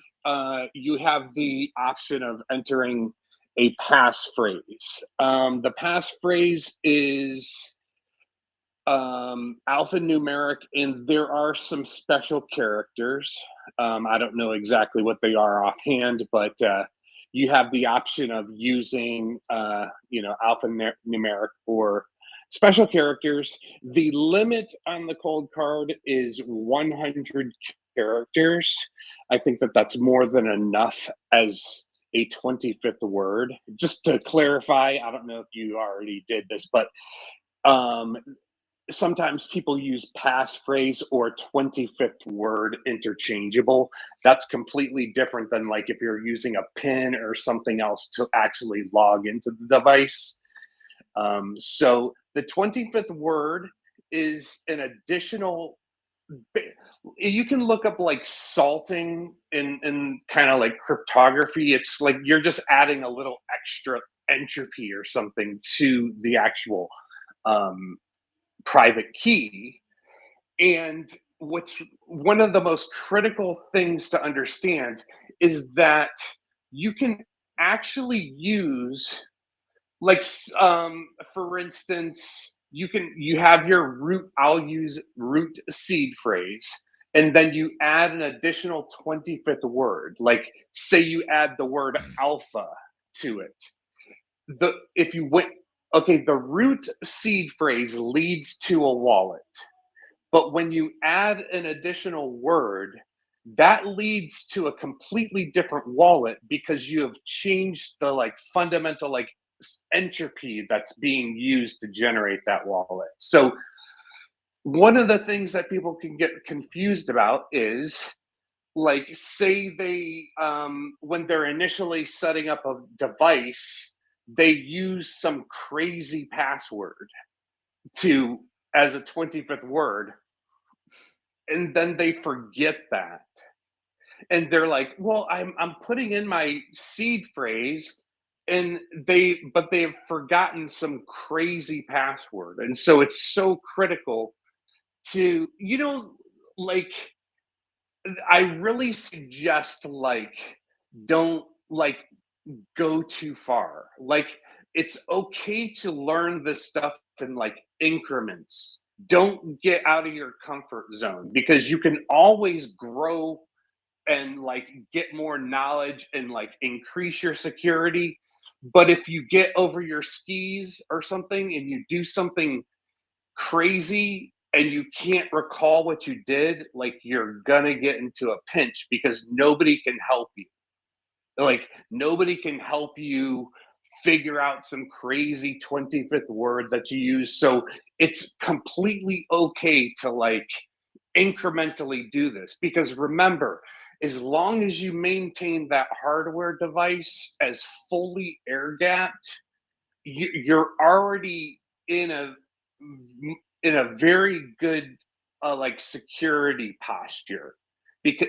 you have the option of entering a passphrase. The passphrase is alphanumeric, and there are some special characters. I don't know exactly what they are offhand, but you have the option of using, alphanumeric or special characters. The limit on the cold card is 100 characters. I think that that's more than enough as a 25th word. Just to clarify, I don't know if you already did this, but um, sometimes people use passphrase or 25th word interchangeable. That's completely different than like if you're using a pin or something else to actually log into the device. So the 25th word is an additional. You can look up like salting in kind of like cryptography. It's like you're just adding a little extra entropy or something to the actual um, private key. And what's one of the most critical things to understand is that you can actually use, like, for instance, you have your root. I'll use root seed phrase, and then you add an additional 25th word. Like, say you add the word alpha to it. The if you went Okay, the root seed phrase leads to a wallet. But when you add an additional word, that leads to a completely different wallet because you have changed the like fundamental like entropy that's being used to generate that wallet. So one of the things that people can get confused about is, like, say they when they're initially setting up a device, they use some crazy password to as a 25th word, and then they forget that. And they're like, "Well, I'm putting in my seed phrase," and they've forgotten some crazy password. And so it's so critical to, like, I really suggest, like, don't, like, go too far. Like, it's okay to learn this stuff in, like, increments. Don't get out of your comfort zone, because you can always grow and, like, get more knowledge and, like, increase your security. But if you get over your skis or something and you do something crazy and you can't recall what you did, like, you're gonna get into a pinch, because nobody can help you. Like, nobody can help you figure out some crazy 25th word that you use. So it's completely okay to, like, incrementally do this, because remember, as long as you maintain that hardware device as fully air gapped, you're already in a very good, like, security posture. Because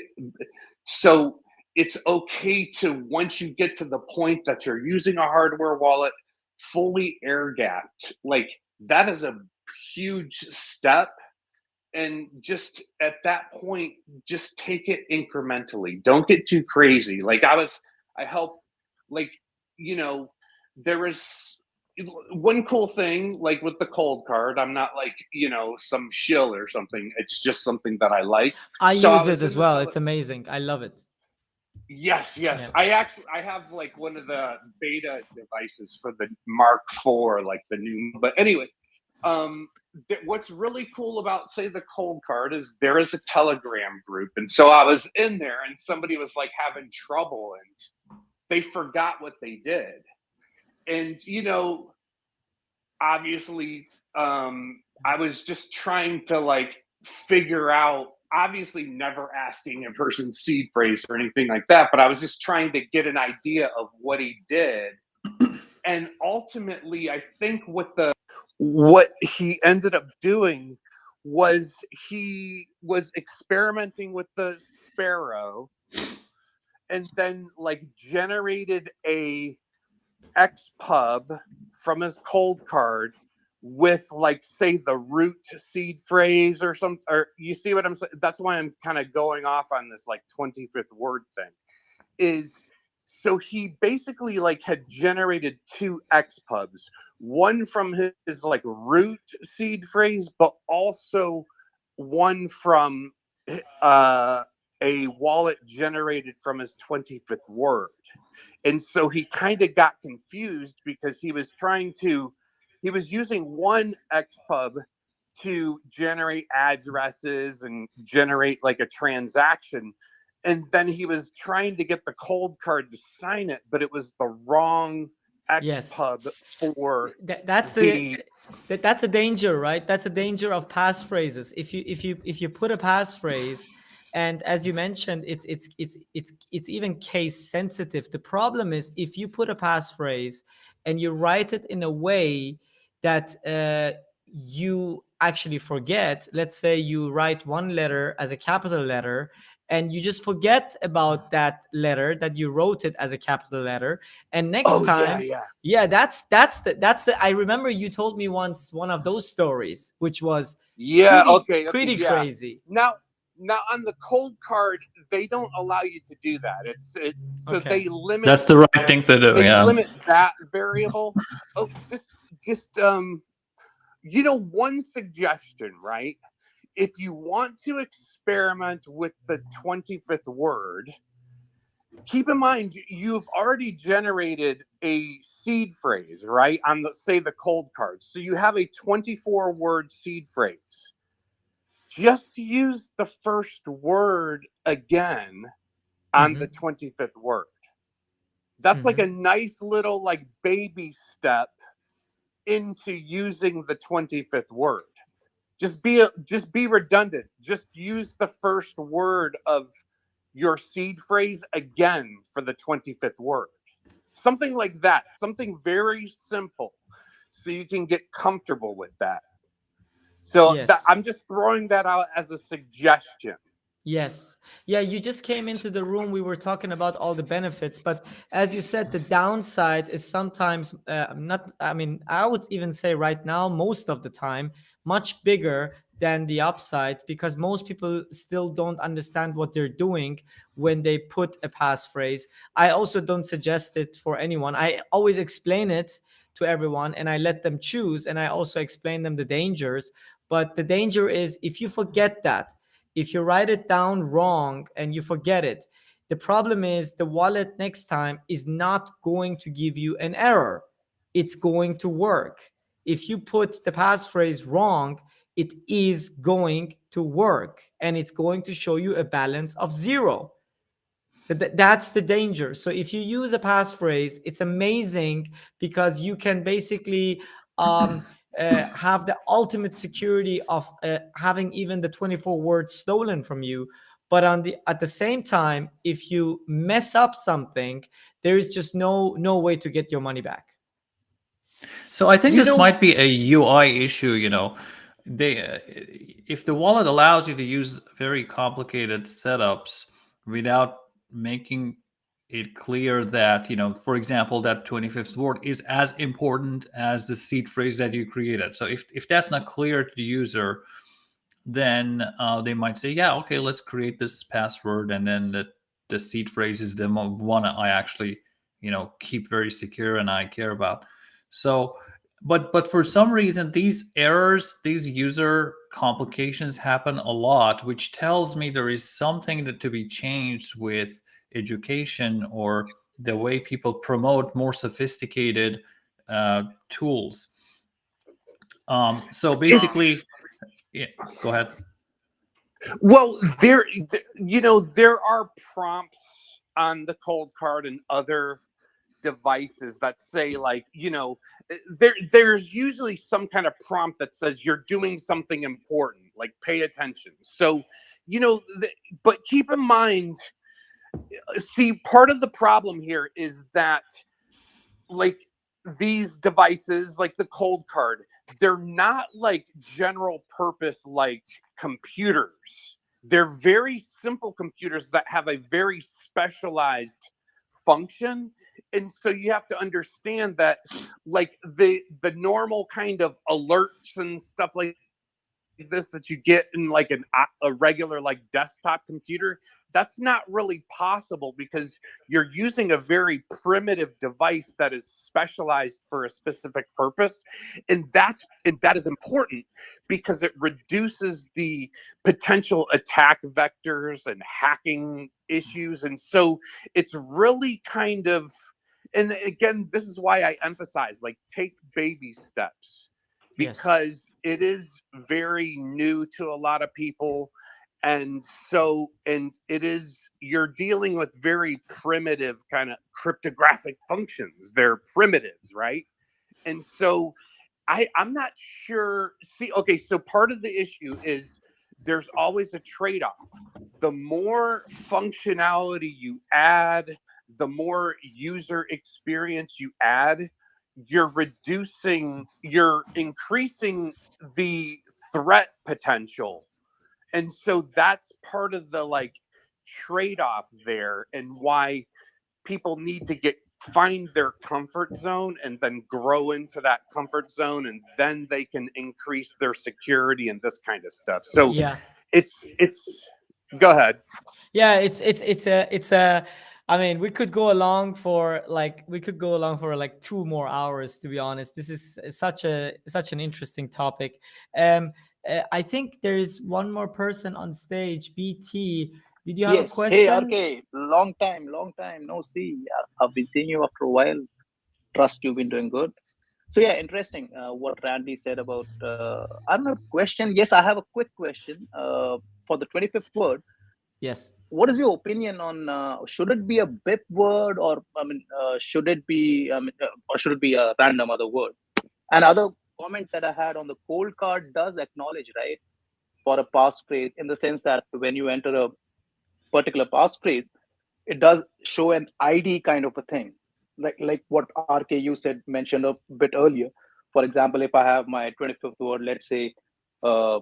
so it's okay to, once you get to the point that you're using a hardware wallet fully air gapped, like, that is a huge step. And just at that point, just take it incrementally. Don't get too crazy. Like, I help, like, you know, there is one cool thing, like, with the cold card. I'm not, like, some shill or something. It's just something that I like. I So I use it was as in the well. It's amazing. I love it. Yes, Yeah. yes. I have, like, one of the beta devices for the Mark IV, like the new. But anyway, um, what's really cool about, say, the cold card is there is a Telegram group, and so I was in there, and somebody was, like, having trouble, and they forgot what they did, and, obviously, I was just trying to, like, figure out, obviously never asking a person's seed phrase or anything like that, but I was just trying to get an idea of what he did. And ultimately, I think what he ended up doing was he was experimenting with the sparrow, and then, like, generated a xpub from his cold card with, like, say, the root seed phrase or something. Or, you see what I'm saying? That's why I'm kind of going off on this, like, 25th word thing. Is So he basically, like, had generated two xpubs, one from his, like, root seed phrase, but also one from uh a wallet generated from his 25th word. And so he kind of got confused, because he was using one xpub to generate addresses and generate, like, a transaction, and then he was trying to get the cold card to sign it, but it was the wrong Yes. xpub for That's the the. that's the danger, right? That's the danger of passphrases. If you put a passphrase, and as you mentioned, it's even case sensitive. The problem is if you put a passphrase and you write it in a way that you actually forget. Let's say you write one letter as a capital letter, and you just forget about that letter, that you wrote it as a capital letter, and next Oh, yeah, time, yeah. yeah, that's the I remember you told me once one of those stories, which was Yeah, pretty okay, pretty yeah. crazy. Now on the cold card, they don't allow you to do that. So Okay. That's the right thing to do. they Yeah. limit that variable. Oh, just one suggestion, right? If you want to experiment with the 25th word, keep in mind you've already generated a seed phrase, right? On the cold card. So you have a 24 word seed phrase. Just use the first word again on the 25th word. That's like a nice little, like, baby step into using the 25th word. Just be redundant. Just use the first word of your seed phrase again for the 25th word. Something like that. Something very simple, so you can get comfortable with that. So that Yes. I'm just throwing that out as a suggestion. Yes. Yeah, you just came into the room. We were talking about all the benefits, but as you said, the downside is sometimes not, I mean, I would even say right now, most of the time, much bigger than the upside because most people still don't understand what they're doing when they put a passphrase. I also don't suggest it for anyone. I always explain it to everyone and I let them choose and I also explain them the dangers. But the danger is if you forget that, if you write it down wrong and you forget it, the problem is the wallet next time is not going to give you an error. It's going to work. If you put the passphrase wrong, it is going to work and it's going to show you a balance of zero. So that's the danger. So if you use a passphrase, it's amazing because you can basically um, have the ultimate security of having even the 24 words stolen from you. But at the same time, if you mess up something, there is just no way to get your money back. So I think You this know, might be a UI issue. They if the wallet allows you to use very complicated setups without making it clear that for example, that 25th word is as important as the seed phrase that you created. So if that's not clear to the user, then they might say, yeah, okay, let's create this password, and then the seed phrase is the one I actually keep very secure and I care about. So but for some reason, these errors, these user complications happen a lot, which tells me there is something that to be changed with education or the way people promote more sophisticated tools. So it's basically, yeah, go ahead. well, there are prompts on the cold card and other devices that say like there's usually some kind of prompt that says you're doing something important, like pay attention. So but keep in mind, see, part of the problem here is that, like, these devices like the cold card, they're not like general purpose like computers. They're very simple computers that have a very specialized function. And so you have to understand that, like, the normal kind of alerts and stuff like this that you get in like a regular like desktop computer, that's not really possible because you're using a very primitive device that is specialized for a specific purpose. And that is important because it reduces the potential attack vectors and hacking issues. And so it's really kind of, and again, this is why I emphasize, like, take baby steps, Yes. because it is very new to a lot of people. And so, and it is, you're dealing with very primitive kind of cryptographic functions. They're primitives, right? And so I'm not sure. See, okay, so part of the issue is there's always a trade-off. The more functionality you add, the more user experience you add, you're increasing the threat potential. And so that's part of the, like, trade-off there, and why people need to get find their comfort zone and then grow into that comfort zone, and then they can increase their security and this kind of stuff. So Yeah. it's go ahead. Yeah, it's a I mean, we could go along for like 2 more hours, to be honest. This is such an interesting topic. um I think there is one more person on stage. BT, did you have a Yes. Hey, question? RK. Long time no see. I've been seeing you after a while. Trust you've been doing good. So yeah, interesting. What Randy said about. I don't have a question. Yes, I have a quick question. For the 25th word, Yes. what is your opinion on? Should it be a BIP word, or I mean, should it be? Or should it be a random other word? Another comment that I had on the cold card does acknowledge, right, for a passphrase, in the sense that when you enter a particular passphrase, it does show an ID kind of a thing, like what RKU said mentioned a bit earlier. For example, if I have my 25th word, let's say uh,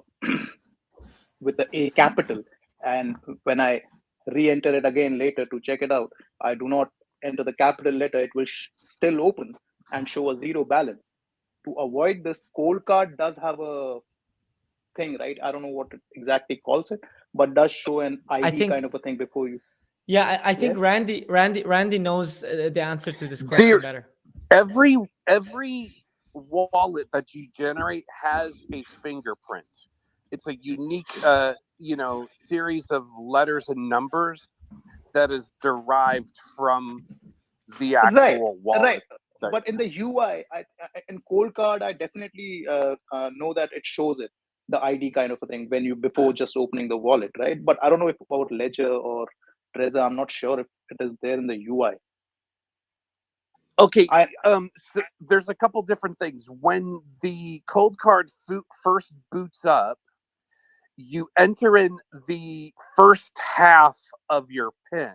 with the A capital, and when I re-enter it again later to check it out, I do not enter the capital letter, it will still open and show a zero balance. To avoid this, cold card does have a thing, right? I don't know what it exactly calls it, but does show an I ID kind think, of a thing before you. yeah, I Yeah. think Randy knows the answer to this There, question better. every wallet that you generate has a fingerprint. It's a unique, series of letters and numbers that is derived from the Right, actual right. wallet. That, But in the UI, in Cold Card, I definitely know that it shows it, the ID kind of a thing when you before just opening the wallet, right? But I don't know if about Ledger or Trezor. I'm not sure if it is there in the UI. okay, I so there's a couple different things. When the cold card first boots up, you enter in the first half of your PIN,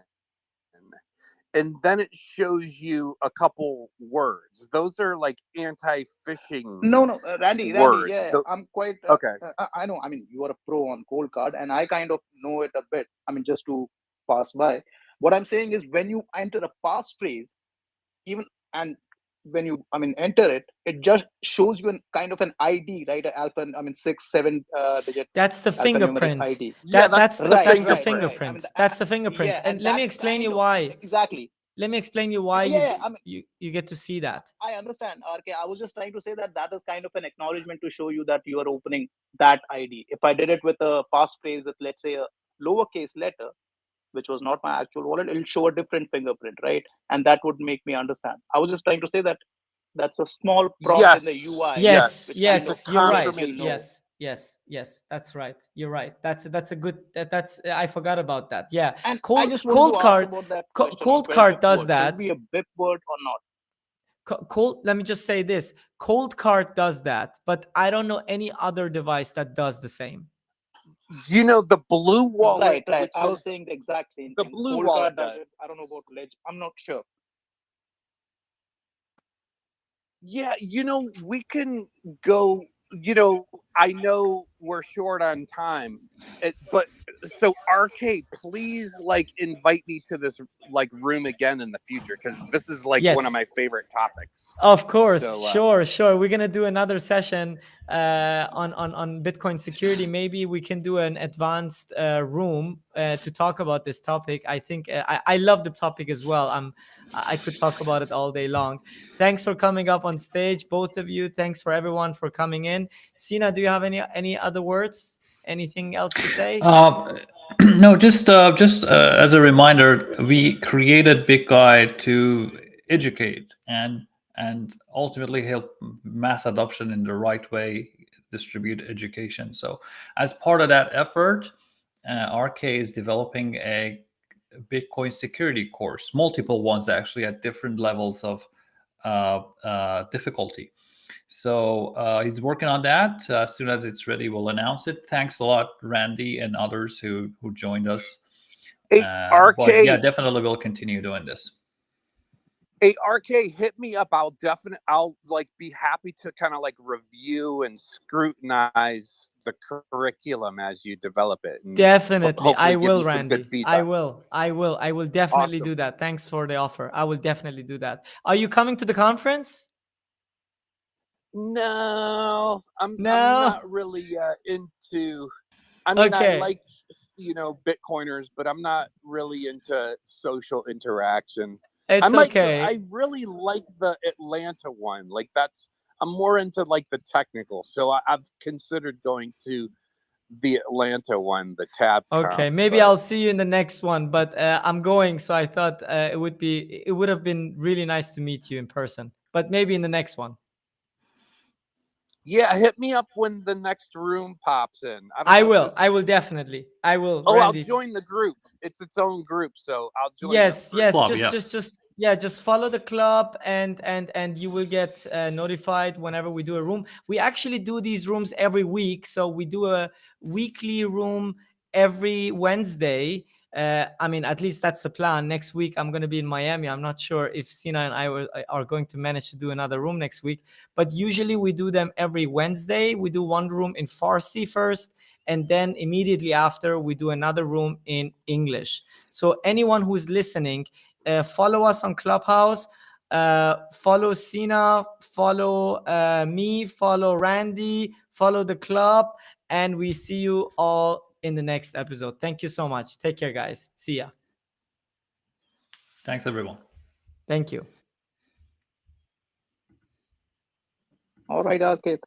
and then it shows you a couple words. Those are like anti-phishing No, no, Randy, words. yeah, yeah, I'm quite. Okay. I know. I mean, you are a pro on Cold Card, and I kind of know it a bit. I mean, just to pass by. What I'm saying is, when you enter a passphrase, even and when you, I mean, enter it, it just shows you an kind of an ID, right? A alpha, I mean, 6 7 digit That's the alphanumeric fingerprint. ID. Yeah, Right, That's the right, fingerprint. right. I mean, fingerprint. That's the fingerprint. yeah, And and let me that explain you kind of why. exactly. Let me explain you why Yeah, yeah. I mean, you get to see that. I understand. Okay, I was just trying to say that that is kind of an acknowledgement to show you that you are opening that ID. If I did it with a passphrase with, let's say, a lowercase letter, which was not my actual wallet, it'll show a different fingerprint, right? And that would make me understand. I was just trying to say that that's a small prompt in the Yes, UI, Yes, yes. which kind It's a of yes, you're lets right. you confirmation. know. Yes, that's right. You're right. That's a good that's I forgot about that. Yeah. And I Cold just wanted to cold ask card about that question on cold 12 card bit does word. Should it that. be a BIP word or not? Cold, let me just say this. Cold card does that, but I don't know any other device that does the same. You know, the blue wallet, Right, right. which I was is saying the exact same the thing. blue Cold wallet card does does. it. I don't know about Ledge. I'm not sure. Yeah, we can go. I know we're short on time, but so RK, please invite me to this room again in the future because this is one of Yes. my favorite topics. Of course, So sure. We're gonna do another session on Bitcoin security. Maybe we can do an advanced room to talk about this topic. I think I love the topic as well. I could talk about it all day long. Thanks for coming up on stage, both of you. Thanks for everyone for coming in. Sina, do you have any other words? Anything else to say? No, just as a reminder, we created Big Guide to educate and ultimately help mass adoption in the right way, distribute education. So, as part of that effort, RK is developing a Bitcoin security course, multiple ones actually at different levels of difficulty. So he's working on that. As soon as it's ready, we'll announce it. Thanks a lot, Randy and others who joined us. hey But yeah, RK, definitely we'll continue doing this. hey RK, hit me up. I'll be happy to kind of review and scrutinize the curriculum as you develop it, and Definitely. I hopefully give will, you some good Randy. I feedback. will. I will definitely Awesome. do that. Thanks for the offer. I will definitely do that. Are you coming to the conference? No, I'm No? not really into. I mean, I Okay. like Bitcoiners, but I'm not really into social interaction. It's okay. I really like the Atlanta one. I'm more into the technical. So I've considered going to the Atlanta one, the Tab Okay. Conf. Maybe But I'll see you in the next one, but I'm going, so I thought it would have been really nice to meet you in person. But maybe in the next one. yeah, hit me up when the next room pops in. I don't I know if will. this I will is. definitely. I will, Oh, I'll Randy. join the group. It's its own group, so I'll join the Yes, group. yes. Club, yeah. Just yeah. Just follow the club, and you will get notified whenever we do a room. We actually do these rooms every week, so we do a weekly room every Wednesday. I mean, at least that's the plan. Next week, I'm going to be in Miami. I'm not sure if Sina and I are going to manage to do another room next week, but usually we do them every Wednesday. We do one room in Farsi first, and then immediately after, we do another room in English. So anyone who's listening, follow us on Clubhouse. Follow Sina, follow me, follow Randy, follow the club, and we see you all in the next episode. Thank you so much. Take care, guys. See ya. Thanks, everyone. Thank you. All right, Arkit.